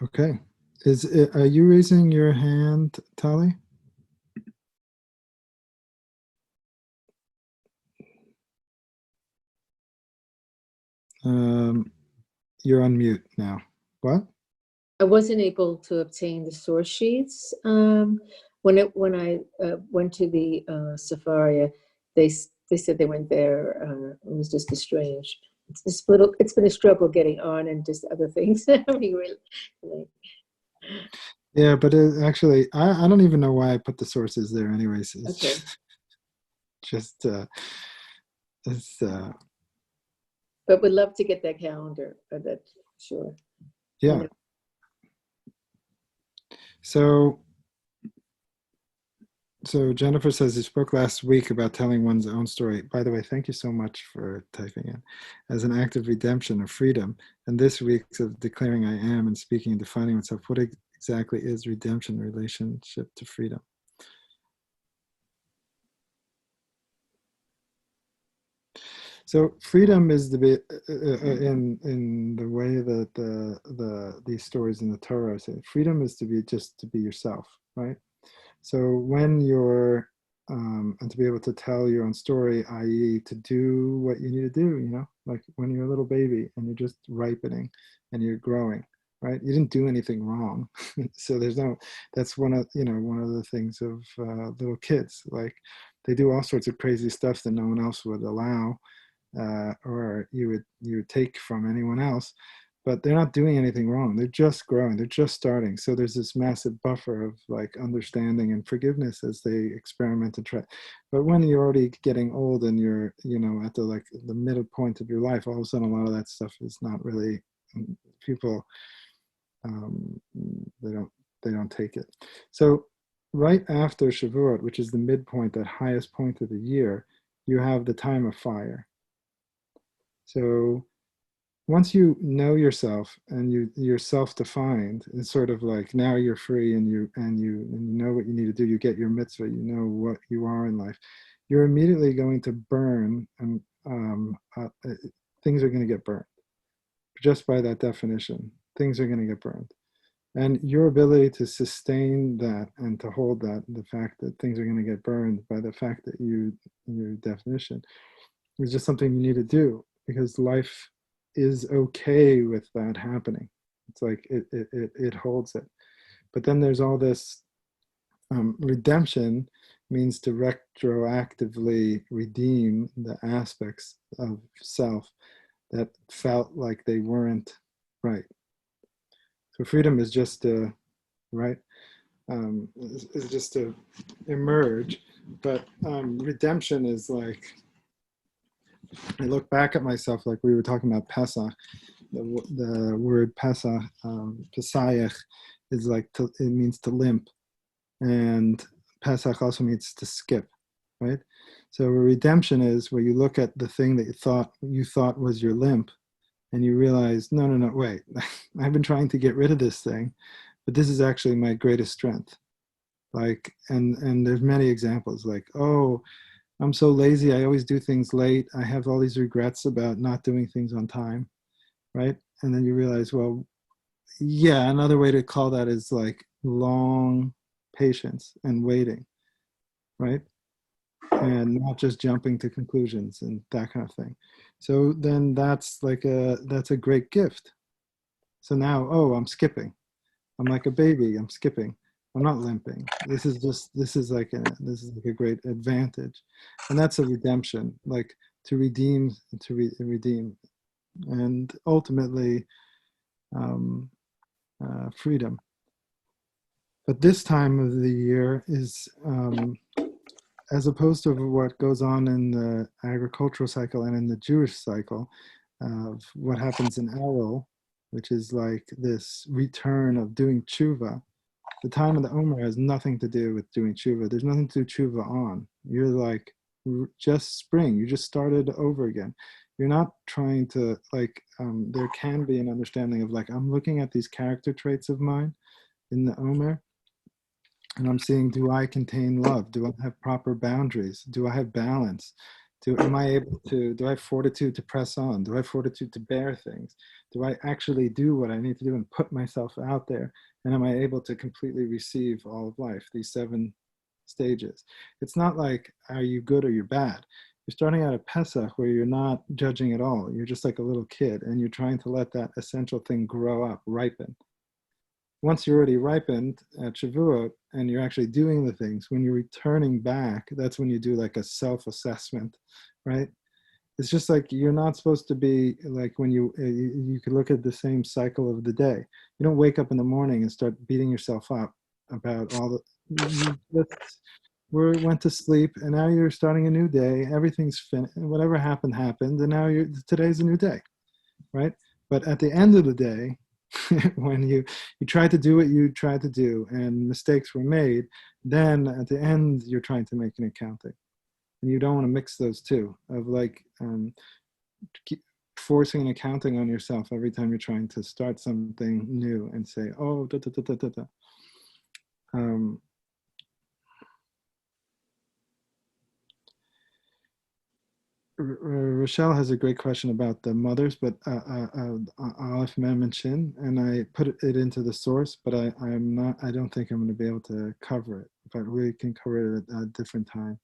okay. Are you raising your hand, Tali? You're on mute now. What? I wasn't able to obtain the source sheets. When I went to the Sefaria, they said they went there. It was just estranged. it's been a struggle getting on and just other things. I mean, really. Yeah, but actually, I don't even know why I put the sources there anyways. It's Okay. just it's But we'd love to get that calendar. That's sure. yeah. So Jennifer says you spoke last week about telling one's own story. By the way, thank you so much for typing in. As an act of redemption or freedom, and this week's of declaring I am and speaking and defining myself. What exactly is redemption in relationship to freedom? So freedom is the in the way that these stories in the Torah say, freedom is to be yourself, right? So when you're and to be able to tell your own story, i.e., to do what you need to do, like when you're a little baby and you're just ripening and you're growing, right? You didn't do anything wrong, so that's one of the things of little kids, like they do all sorts of crazy stuff that no one else would allow. Or you would take from anyone else, but they're not doing anything wrong. They're just growing. They're just starting. So there's this massive buffer of like understanding and forgiveness as they experiment and try. But when you're already getting old and you're at the middle point of your life, all of a sudden a lot of that stuff is not really people. They don't take it. So right after Shavuot, which is the midpoint, that highest point of the year, you have the time of fire. So once you know yourself and you're self-defined, it's sort of like now you're free and you know what you need to do. You get your mitzvah. You know what you are in life. You're immediately going to burn, and things are going to get burned. Just by that definition, things are going to get burned. And your ability to sustain that and to hold that, the fact that things are going to get burned by the fact that your definition, is just something you need to do, because life is okay with that happening. It's like it holds it. But then there's all this redemption means to retroactively redeem the aspects of self that felt like they weren't right. So freedom is just to, right, is just to emerge. But redemption is like, I look back at myself, like we were talking about Pesach. The word Pesach, Psachyah, is like it means to limp, and Pesach also means to skip, right? So redemption is where you look at the thing that you thought was your limp, and you realize, no, wait, I've been trying to get rid of this thing, but this is actually my greatest strength. Like, and there's many examples, like, oh, I'm so lazy. I always do things late. I have all these regrets about not doing things on time, right? And then you realize, well, yeah, another way to call that is like long patience and waiting, right? And not just jumping to conclusions and that kind of thing. So then that's a great gift. So now, oh, I'm skipping. I'm like a baby. I'm skipping. I'm not limping. This is like a great advantage, and that's a redemption, like to redeem, redeem, and ultimately freedom. But this time of the year is, as opposed to what goes on in the agricultural cycle and in the Jewish cycle of what happens in Elul, which is like this return of doing tshuva. The time of the Omer has nothing to do with doing tshuva. There's nothing to do tshuva on. You're like just spring. You just started over again. You're not trying to there can be an understanding of like, I'm looking at these character traits of mine in the Omer, and I'm seeing, do I contain love? Do I have proper boundaries? Do I have balance? Do I have fortitude to press on? Do I have fortitude to bear things? Do I actually do what I need to do and put myself out there? And am I able to completely receive all of life, these 7 stages? It's not like, are you good or you're bad? You're starting out at Pesach where you're not judging at all. You're just like a little kid, and you're trying to let that essential thing grow up, ripen. Once you're already ripened at Shavuot and you're actually doing the things, when you're returning back, that's when you do like a self-assessment, right? It's just like you're not supposed to be like when you could look at the same cycle of the day. You don't wake up in the morning and start beating yourself up about all the. You just went to sleep and now you're starting a new day. Everything's finished. Whatever happened, and now today's a new day, right? But at the end of the day, when you try to do what you tried to do and mistakes were made, then at the end you're trying to make an accounting. And you don't want to mix those two of like keep forcing an accounting on yourself every time you're trying to start something new and say, oh, da, da, da, da, da, da. Rochelle has a great question about the mothers, but Aleph, Mem, and Shin, and I put it into the source, but I don't think I'm going to be able to cover it, but we can cover it at a different time.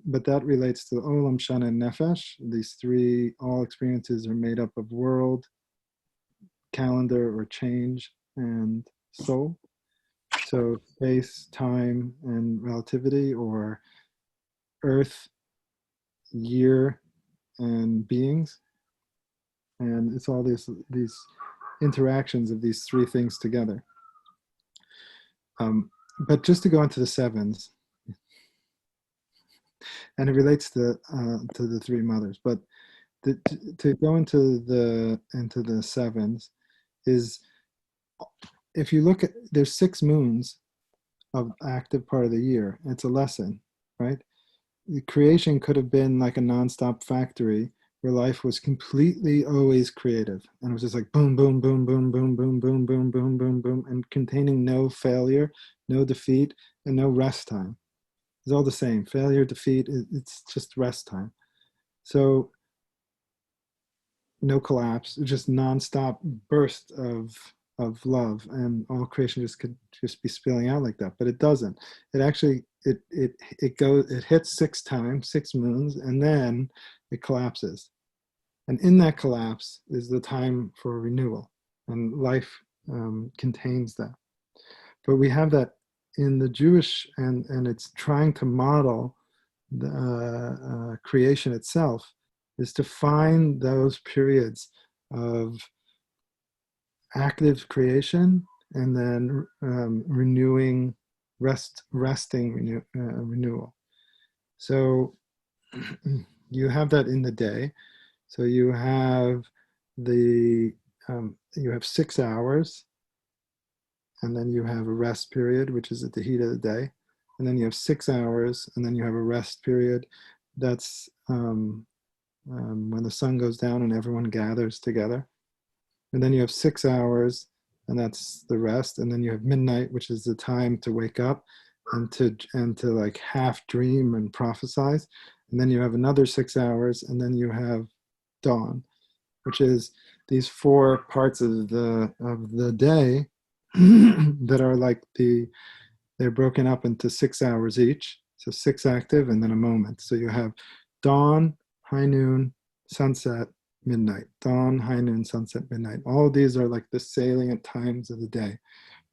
But that relates to Olam, Shana, and Nefesh. These three, all experiences are made up of world, calendar or change, and soul. So space, time, and relativity, or earth, year, and beings. And it's all these interactions of these three things together. But just to go into the sevens, and it relates to the three mothers, but to go into the sevens is, if you look at, there's 6 moons of active part of the year. It's a lesson, right? The creation could have been like a nonstop factory where life was completely always creative, and it was just like boom, boom, boom, boom, boom, boom, boom, boom, boom, boom, boom, and containing no failure, no defeat, and no rest time. It's all the same. Failure, defeat, it's just rest time. So no collapse, just nonstop burst of love, and all creation just could just be spilling out like that. But it doesn't. It actually it hits 6 times, 6 moons, and then it collapses. And in that collapse is the time for renewal, and life contains that. But we have that in the Jewish, and it's trying to model the creation itself, is to find those periods of active creation and then renewing, resting renewal. So you have that in the day. So you have you have 6 hours, and then you have a rest period, which is at the heat of the day. And then you have 6 hours, and then you have a rest period. That's when the sun goes down and everyone gathers together. And then you have 6 hours, and that's the rest. And then you have midnight, which is the time to wake up and to like half dream and prophesize. And then you have another 6 hours, and then you have dawn, which is these 4 parts of the day that are like they're broken up into 6 hours each. So 6 active and then a moment. So you have dawn, high noon, sunset, midnight. Dawn, high noon, sunset, midnight. All of these are like the salient times of the day.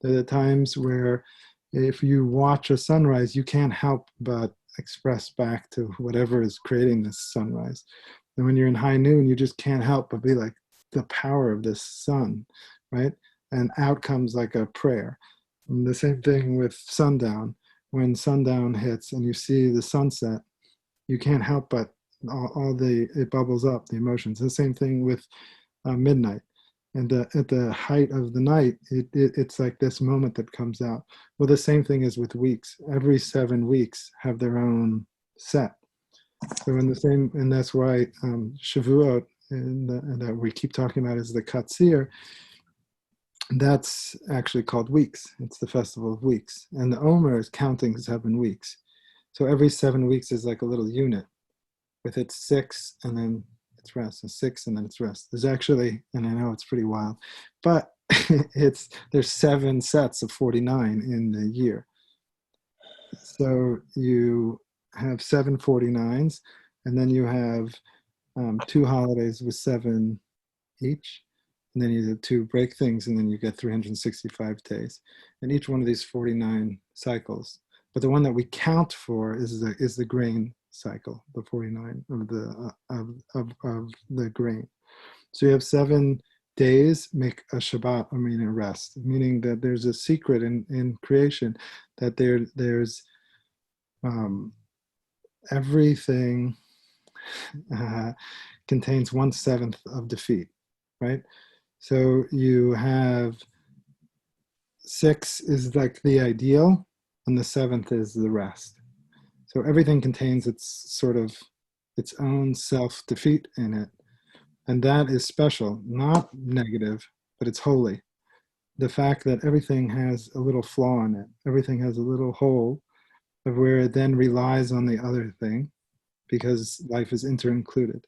They're the times where if you watch a sunrise, you can't help but express back to whatever is creating this sunrise. And when you're in high noon, you just can't help but be like, the power of this sun, right? And out comes like a prayer. And the same thing with sundown. When sundown hits and you see the sunset, you can't help but it bubbles up, the emotions. The same thing with midnight. And at the height of the night, it's like this moment that comes out. Well, the same thing is with weeks. Every 7 weeks have their own set. So and that's why Shavuot, and that we keep talking about, is the Katsir. That's actually called weeks. It's the festival of weeks. And the Omer is counting 7 weeks. So every 7 weeks is like a little unit with its 6 and then it's rest, and 6 and then it's rest. There's actually, and I know it's pretty wild, but there's 7 sets of 49 in the year. So you have 7 49s, and then you have 2 holidays with 7 each. And then you do 2 break things, and then you get 365 days. And each one of these 49 cycles. But the one that we count for is the grain cycle, the 49 of the grain. So you have 7 days make a Shabbat, I mean a rest, meaning that there's a secret in creation, that there's everything contains 1/7 of defeat, right? So you have 6 is like the ideal, and the 7th is the rest. So everything contains its own self-defeat in it. And that is special, not negative, but it's holy. The fact that everything has a little flaw in it, everything has a little hole of where it then relies on the other thing, because life is inter-included.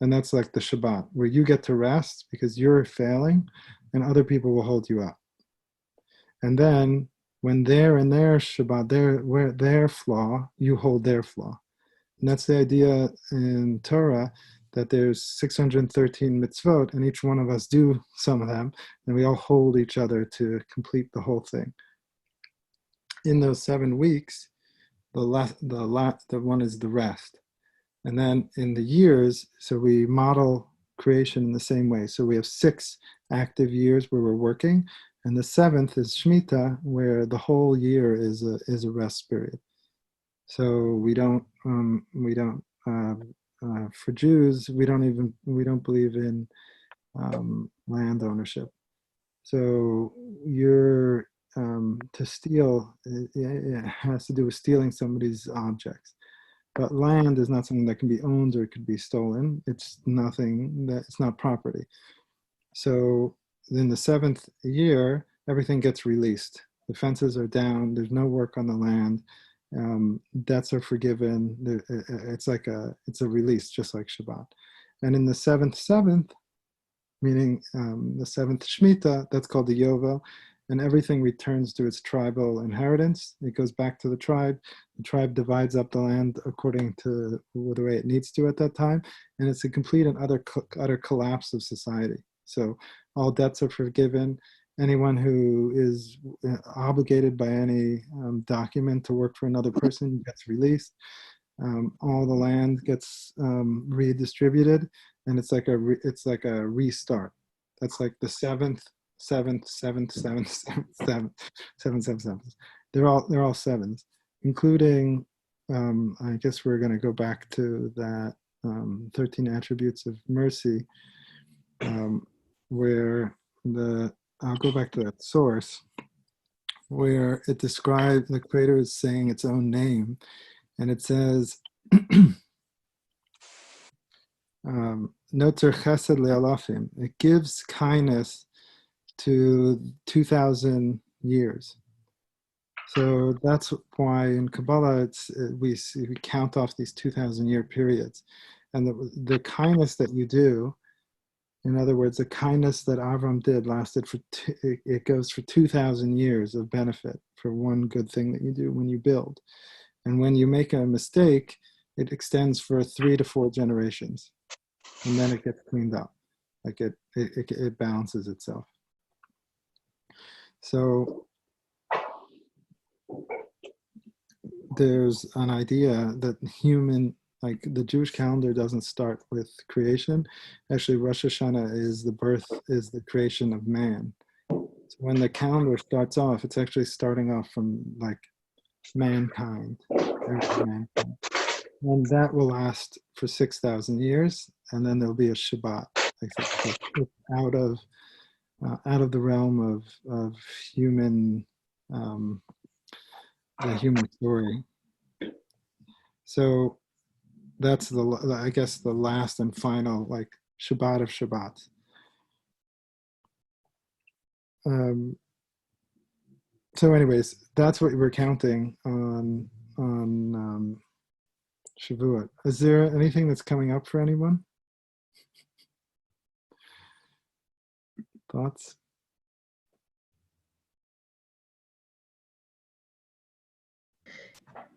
And that's like the Shabbat, where you get to rest because you're failing and other people will hold you up. And then when they're in their Shabbat, their flaw, you hold their flaw. And that's the idea in Torah, that there's 613 mitzvot, and each one of us do some of them, and we all hold each other to complete the whole thing. In those 7 weeks, the one is the rest. And then in the years, so we model creation in the same way. So we have 6 active years where we're working, and the 7th is Shemitah, where the whole year is a rest period. So we don't for Jews, we don't believe in land ownership. So you're to steal, it has to do with stealing somebody's objects. But land is not something that can be owned or it could be stolen. It's not property. So in the 7th year, everything gets released. The fences are down. There's no work on the land. Debts are forgiven. It's a release, just like Shabbat. And in the 7th, meaning the 7th Shemitah, that's called the Yovel, and everything returns to its tribal inheritance. It goes back to the tribe. The tribe divides up the land according to the way it needs to at that time, and it's a complete and utter collapse of society. So all debts are forgiven. Anyone who is obligated by any document to work for another person gets released. All the land gets redistributed, and it's like a restart. That's like the 7th. They're all sevens, including. I guess we're going to go back to that 13 attributes of mercy, where I'll go back to that source where it describes the Creator is saying its own name, and it says, Noter chesed le'alafim. It gives kindness to 2,000 years. So that's why in Kabbalah we count off these 2,000-year periods, and the kindness that you do. In other words, the kindness that Avram did lasted it goes for 2,000 years of benefit for one good thing that you do when you build. And when you make a mistake, it extends for 3 to 4 generations. And then it gets cleaned up. Like it balances itself. So there's an idea that like the Jewish calendar doesn't start with creation. Actually, Rosh Hashanah is the creation of man. So when the calendar starts off, it's actually starting off from like mankind. And that will last for 6,000 years, and then there'll be a Shabbat, like out of the realm of human, the human story. So that's I guess the last and final like Shabbat of Shabbats. So anyways, that's what we're counting on Shavuot. Is there anything that's coming up for anyone? Thoughts?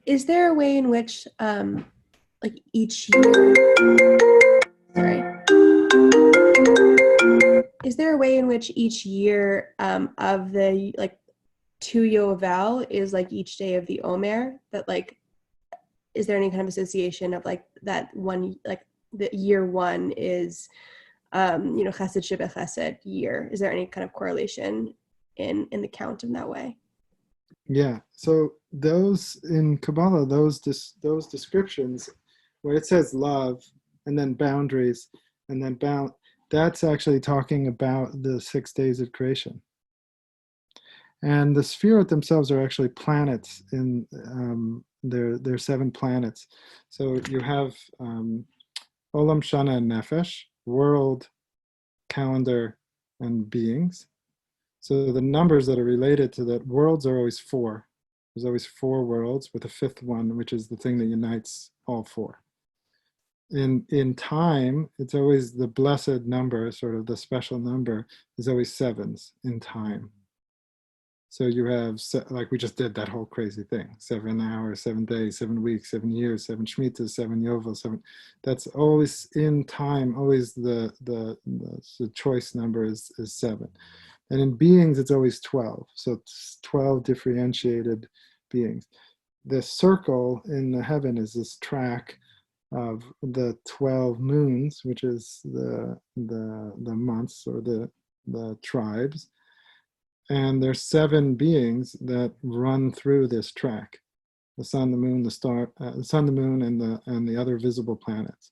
Is there a way in which like each year, is there a way in which each year of the like 2 Yovel is like each day of the Omer, that like is there any kind of association of like that one, like the year one is, chesed shebeh chesed year? Is there any kind of correlation in the count in that way? Yeah. So those in Kabbalah, those descriptions where it says love and then boundaries and then that's actually talking about the 6 days of creation. And the Sefirot themselves are actually planets in they're 7 planets. So you have Olam, Shana, and Nefesh, world, calendar, and beings. So the numbers that are related to that, worlds are always 4. There's always 4 worlds with a 5th one, which is the thing that unites all 4. In time, it's always the blessed number, sort of the special number, is always 7s in time. So you have, like we just did that whole crazy thing, 7 hours, 7 days, 7 weeks, 7 years, 7 Shemitas, 7 Yovel, 7. That's always in time, always the choice number is 7. And in beings, it's always 12. So it's 12 differentiated beings. The circle in the heaven is this track of the 12 moons, which is the months or the tribes. And there's 7 beings that run through this track: the sun, the moon, the sun, the moon, and the other visible planets.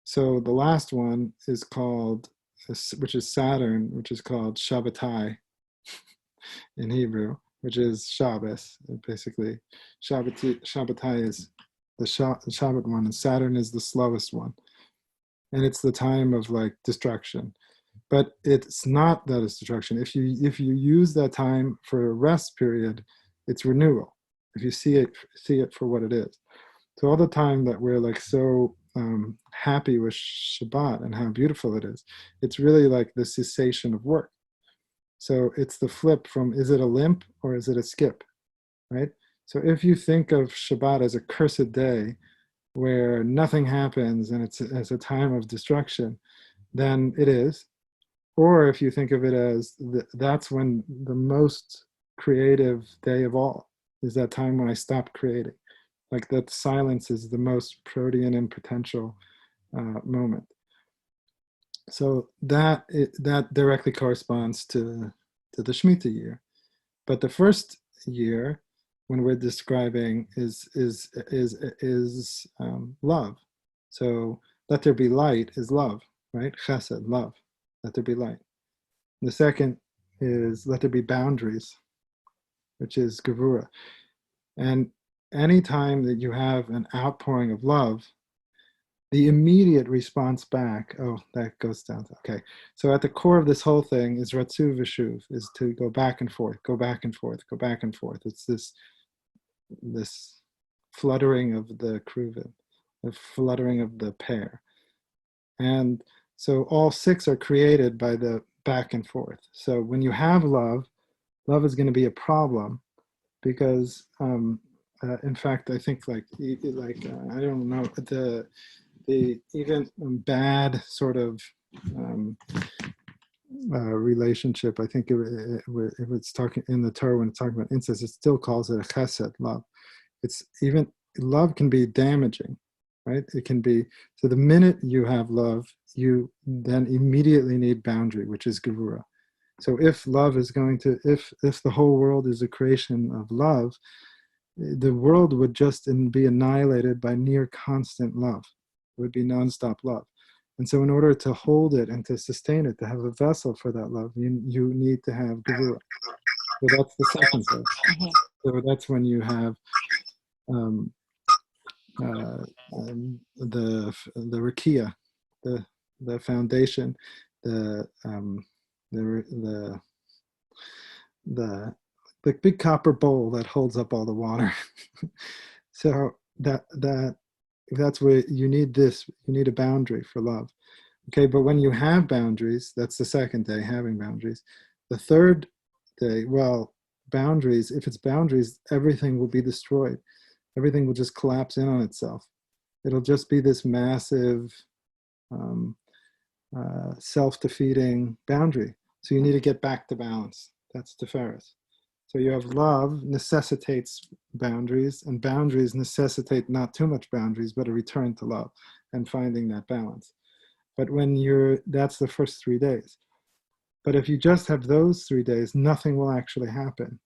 So the last one is called, which is Saturn, which is called Shabbatai in Hebrew, which is Shabbos. Basically, Shabbatai is the Shabbat one, and Saturn is the slowest one. And it's the time of like destruction. But it's not that it's destruction. If you use that time for a rest period, it's renewal. If you see it for what it is. So all the time that we're like so happy with Shabbat and how beautiful it is, it's really like the cessation of work. So it's the flip from, is it a limp or is it a skip, right? So if you think of Shabbat as a cursed day where nothing happens and it's a time of destruction, then it is. Or if you think of it as that's when the most creative day of all is, that time when I stop creating. Like that silence is the most protean and potential moment. So that directly corresponds to the Shemitah year. But the first year, when we're describing, is love. So let there be light is love, right? Chesed, love. Let there be light. The second is let there be boundaries, which is gevura. And anytime that you have an outpouring of love, the immediate response back, oh, that goes down. Okay. So at the core of this whole thing is ratzu v'shuv, is to go back and forth, go back and forth, go back and forth. It's this fluttering of the kruvim, the fluttering of the pair. And so all 6 are created by the back and forth. So when you have love is going to be a problem because, in fact, I think I don't know, the even bad sort of relationship. I think if it's talking in the Torah, when it's talking about incest, it still calls it a chesed, love. It's even, love can be damaging, right? It can be, so the minute you have love, you then immediately need boundary, which is gevura. So if love is going to, if the whole world is a creation of love, the world would just be annihilated by near constant love. It would be nonstop love. And so in order to hold it and to sustain it, to have a vessel for that love, you need to have gevura. So that's the second thing. So that's when you have the rakia, the foundation, the big copper bowl that holds up all the water. So that's where you need this. You need a boundary for love. Okay, but when you have boundaries, that's the second day, having boundaries. The third day, well, boundaries, if it's boundaries, everything will be destroyed. Everything will just collapse in on itself. It'll just be this massive self-defeating boundary. So you need to get back to balance. That's Tiferes. So you have love necessitates boundaries, and boundaries necessitate not too much boundaries, but a return to love and finding that balance. But that's the first 3 days. But if you just have those 3 days, nothing will actually happen,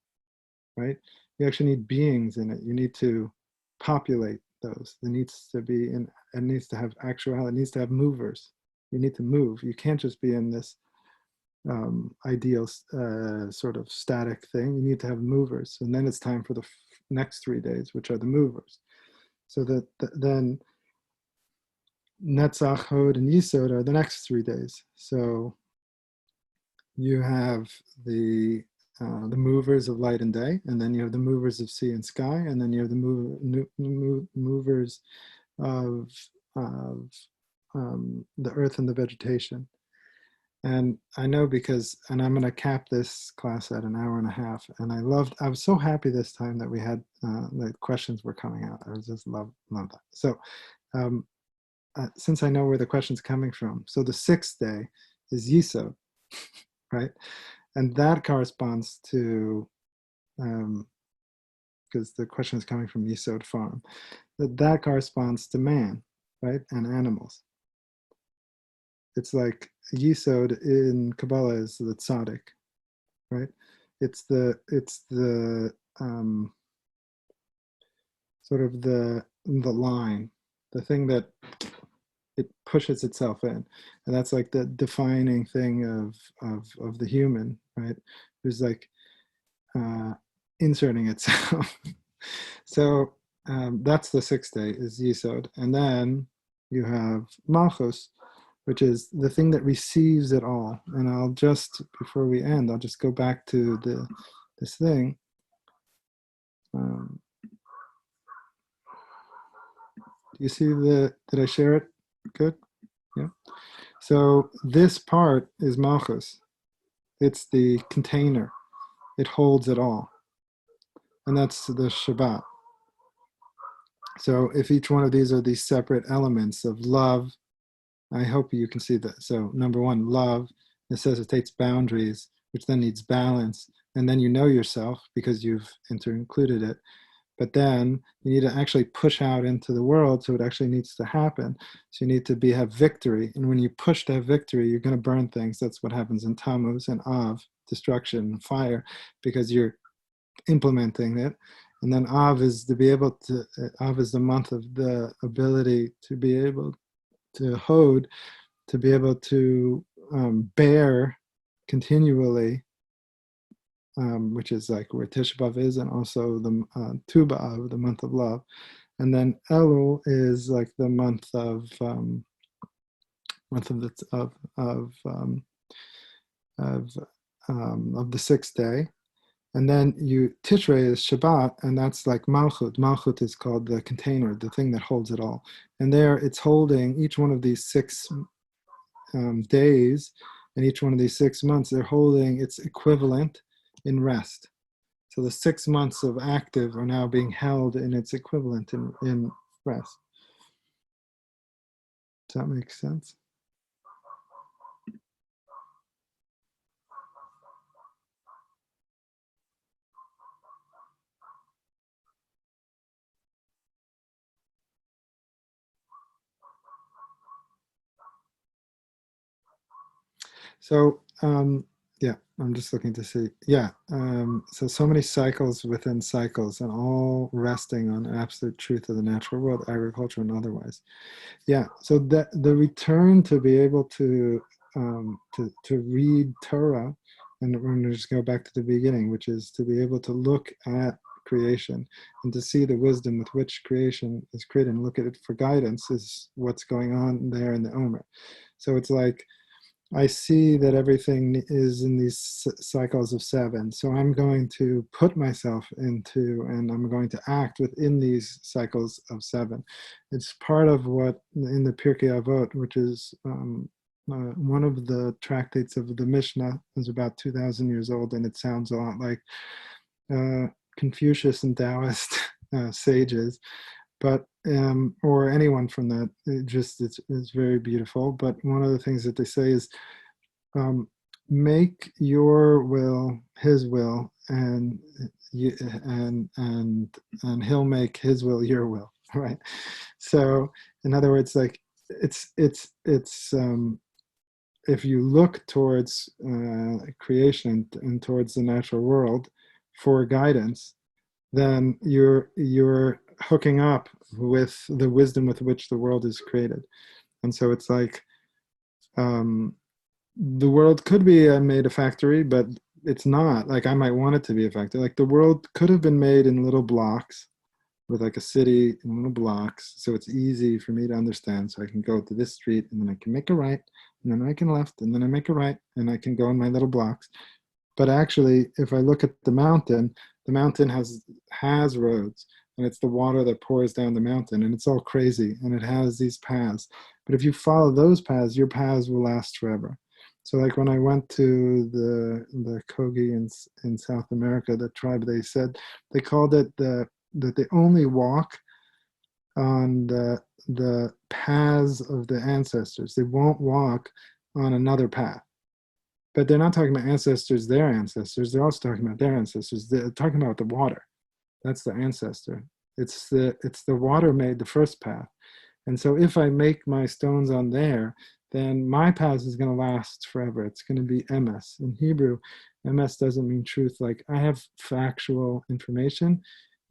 right? You actually need beings in it. You need to populate those. There needs to be, it needs to have actuality, it needs to have movers. You need to move. You can't just be in this ideal sort of static thing. You need to have movers. And then it's time for the next 3 days, which are the movers. So then Netzach, Hod, and Yisod are the next 3 days. So you have the movers of light and day, and then you have the movers of sea and sky, and then you have the movers of the earth and the vegetation. And I know and I'm going to cap this class at 1.5 hours, and I was so happy this time that we had, the questions were coming out. I was just love that. So since I know where the question's coming from, so the 6th day is Yisod, right? And that corresponds to, because the question is coming from Yisod farm, that corresponds to man, right? And animals. It's like Yisod in Kabbalah is the tzaddik, right? It's the sort of the line, the thing that it pushes itself in, and that's like the defining thing of the human, right? Who's like inserting itself. So that's the 6th day is Yisod, and then you have Malchus, which is the thing that receives it all. And I'll just, before we end, I'll just go back to this thing. Do you see did I share it? Good? Yeah. So this part is Malchus. It's the container. It holds it all. And that's the Shabbat. So if each one of these are these separate elements of love, I hope you can see that. So number 1, love necessitates boundaries, which then needs balance. And then you know yourself because you've included it. But then you need to actually push out into the world, so it actually needs to happen. So you need to have victory. And when you push to have victory, you're going to burn things. That's what happens in Tammuz and Av, destruction, fire, because you're implementing it. And then Av is Av is the month of the ability to be able to Hod, to be able to bear continually, which is like where Tisha B'Av is, and also the Tu B'Av, the month of love. And then Elul is like the month of the 6th day. And then Tishrei is Shabbat, and that's like Malchut. Malchut is called the container, the thing that holds it all. And there it's holding each one of these 6 days, and each one of these 6 months, they're holding its equivalent in rest. So the 6 months of active are now being held in its equivalent in rest. Does that make sense? So yeah, I'm just looking to see. Yeah, so many cycles within cycles, and all resting on absolute truth of the natural world, agriculture and otherwise. Yeah, so that the return to be able to read Torah, and we're going to just go back to the beginning, which is to be able to look at creation and to see the wisdom with which creation is created and look at it for guidance, is what's going on there in the Omer. So it's like, I see that everything is in these cycles of 7. So I'm going to put myself into, and I'm going to act within these cycles of 7. It's part of what in the Pirkei Avot, which is one of the tractates of the Mishnah, is about 2,000 years old, and it sounds a lot like Confucius and Taoist sages. But or anyone from that, it's very beautiful. But one of the things that they say is make your will his will, you, and he'll make his will your will, right? So in other words, like it's if you look towards creation and towards the natural world for guidance, then you're hooking up with the wisdom with which the world is created. And so it's like the world could be made a factory, but it's not. Like I might want it to be a factory. Like the world could have been made in little blocks, with like a city in little blocks, so it's easy for me to understand. So I can go to this street, and then I can make a right, and then I can left, and then I make a right, and I can go in my little blocks. But actually, if I look at the mountain has roads, and it's the water that pours down the mountain, and it's all crazy, and it has these paths. But if you follow those paths, your paths will last forever. So like when I went to the Kogi in South America, the tribe, they called it that they only walk on the paths of the ancestors. They won't walk on another path. But they're not talking about ancestors, their ancestors. They're also talking about their ancestors. They're talking about the water. That's the ancestor. It's the water made the first path. And so if I make my stones on there, then my path is going to last forever. It's going to be emes. In Hebrew, emes doesn't mean truth. Like I have factual information.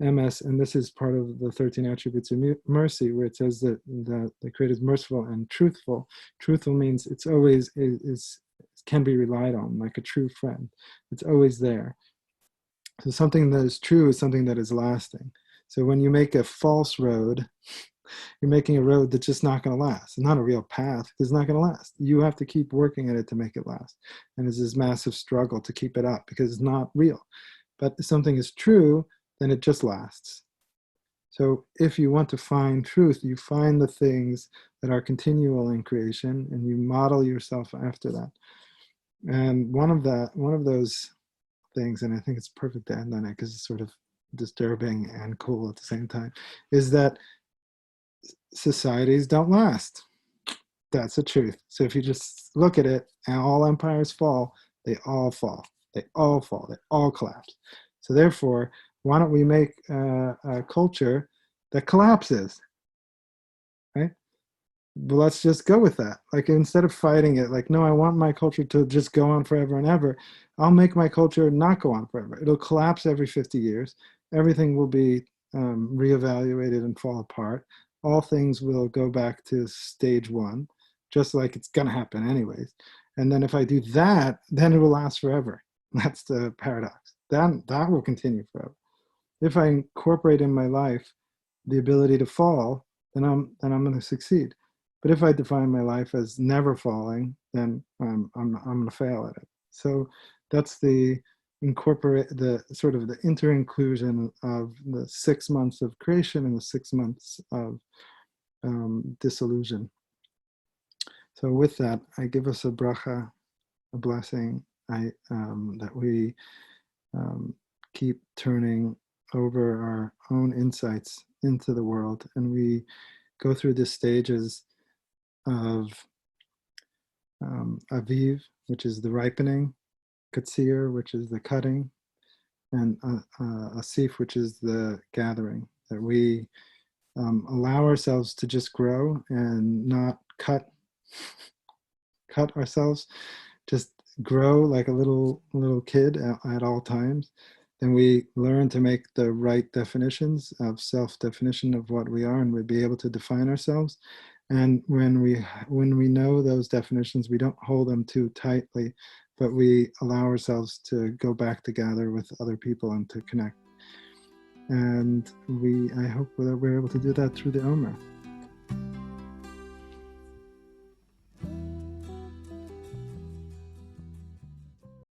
Emes, and this is part of the 13 attributes of mercy, where it says that the Creator is merciful and truthful. Truthful means it's always can be relied on, like a true friend. It's always there. So something that is true is something that is lasting. So when you make a false road, you're making a road that's just not going to last. It's not a real path. It's not going to last. You have to keep working at it to make it last. And it's this massive struggle to keep it up because it's not real. But if something is true, then it just lasts. So if you want to find truth, you find the things that are continual in creation, and you model yourself after that. And one of those things, and I think it's perfect to end on it because it's sort of disturbing and cool at the same time, is that societies don't last. That's the truth. So if you just look at it, and all empires fall, they all fall. They all fall. They all collapse. So therefore, why don't we make a culture that collapses, right? But let's just go with that. Like instead of fighting it, like, no, I want my culture to just go on forever and ever. I'll make my culture not go on forever. It'll collapse every 50 years. Everything will be reevaluated and fall apart. All things will go back to stage one, just like it's going to happen anyways. And then if I do that, then it will last forever. That's the paradox. Then that will continue forever. If I incorporate in my life the ability to fall, then I'm going to succeed. But if I define my life as never falling, then I'm going to fail at it. So that's the sort of the inter-inclusion of the 6 months of creation and the 6 months of disillusion. So with that, I give us a bracha, a blessing, that we keep turning over our own insights into the world, and we go through the stages of Aviv, which is the ripening, Katsir, which is the cutting, and Asif, which is the gathering, that we allow ourselves to just grow and not cut ourselves, just grow like a little kid at all times. Then we learn to make the right definitions of self-definition of what we are, and we'll be able to define ourselves. And when we know those definitions, we don't hold them too tightly, but we allow ourselves to go back together with other people and to connect. And I hope that we're able to do that through the Omer.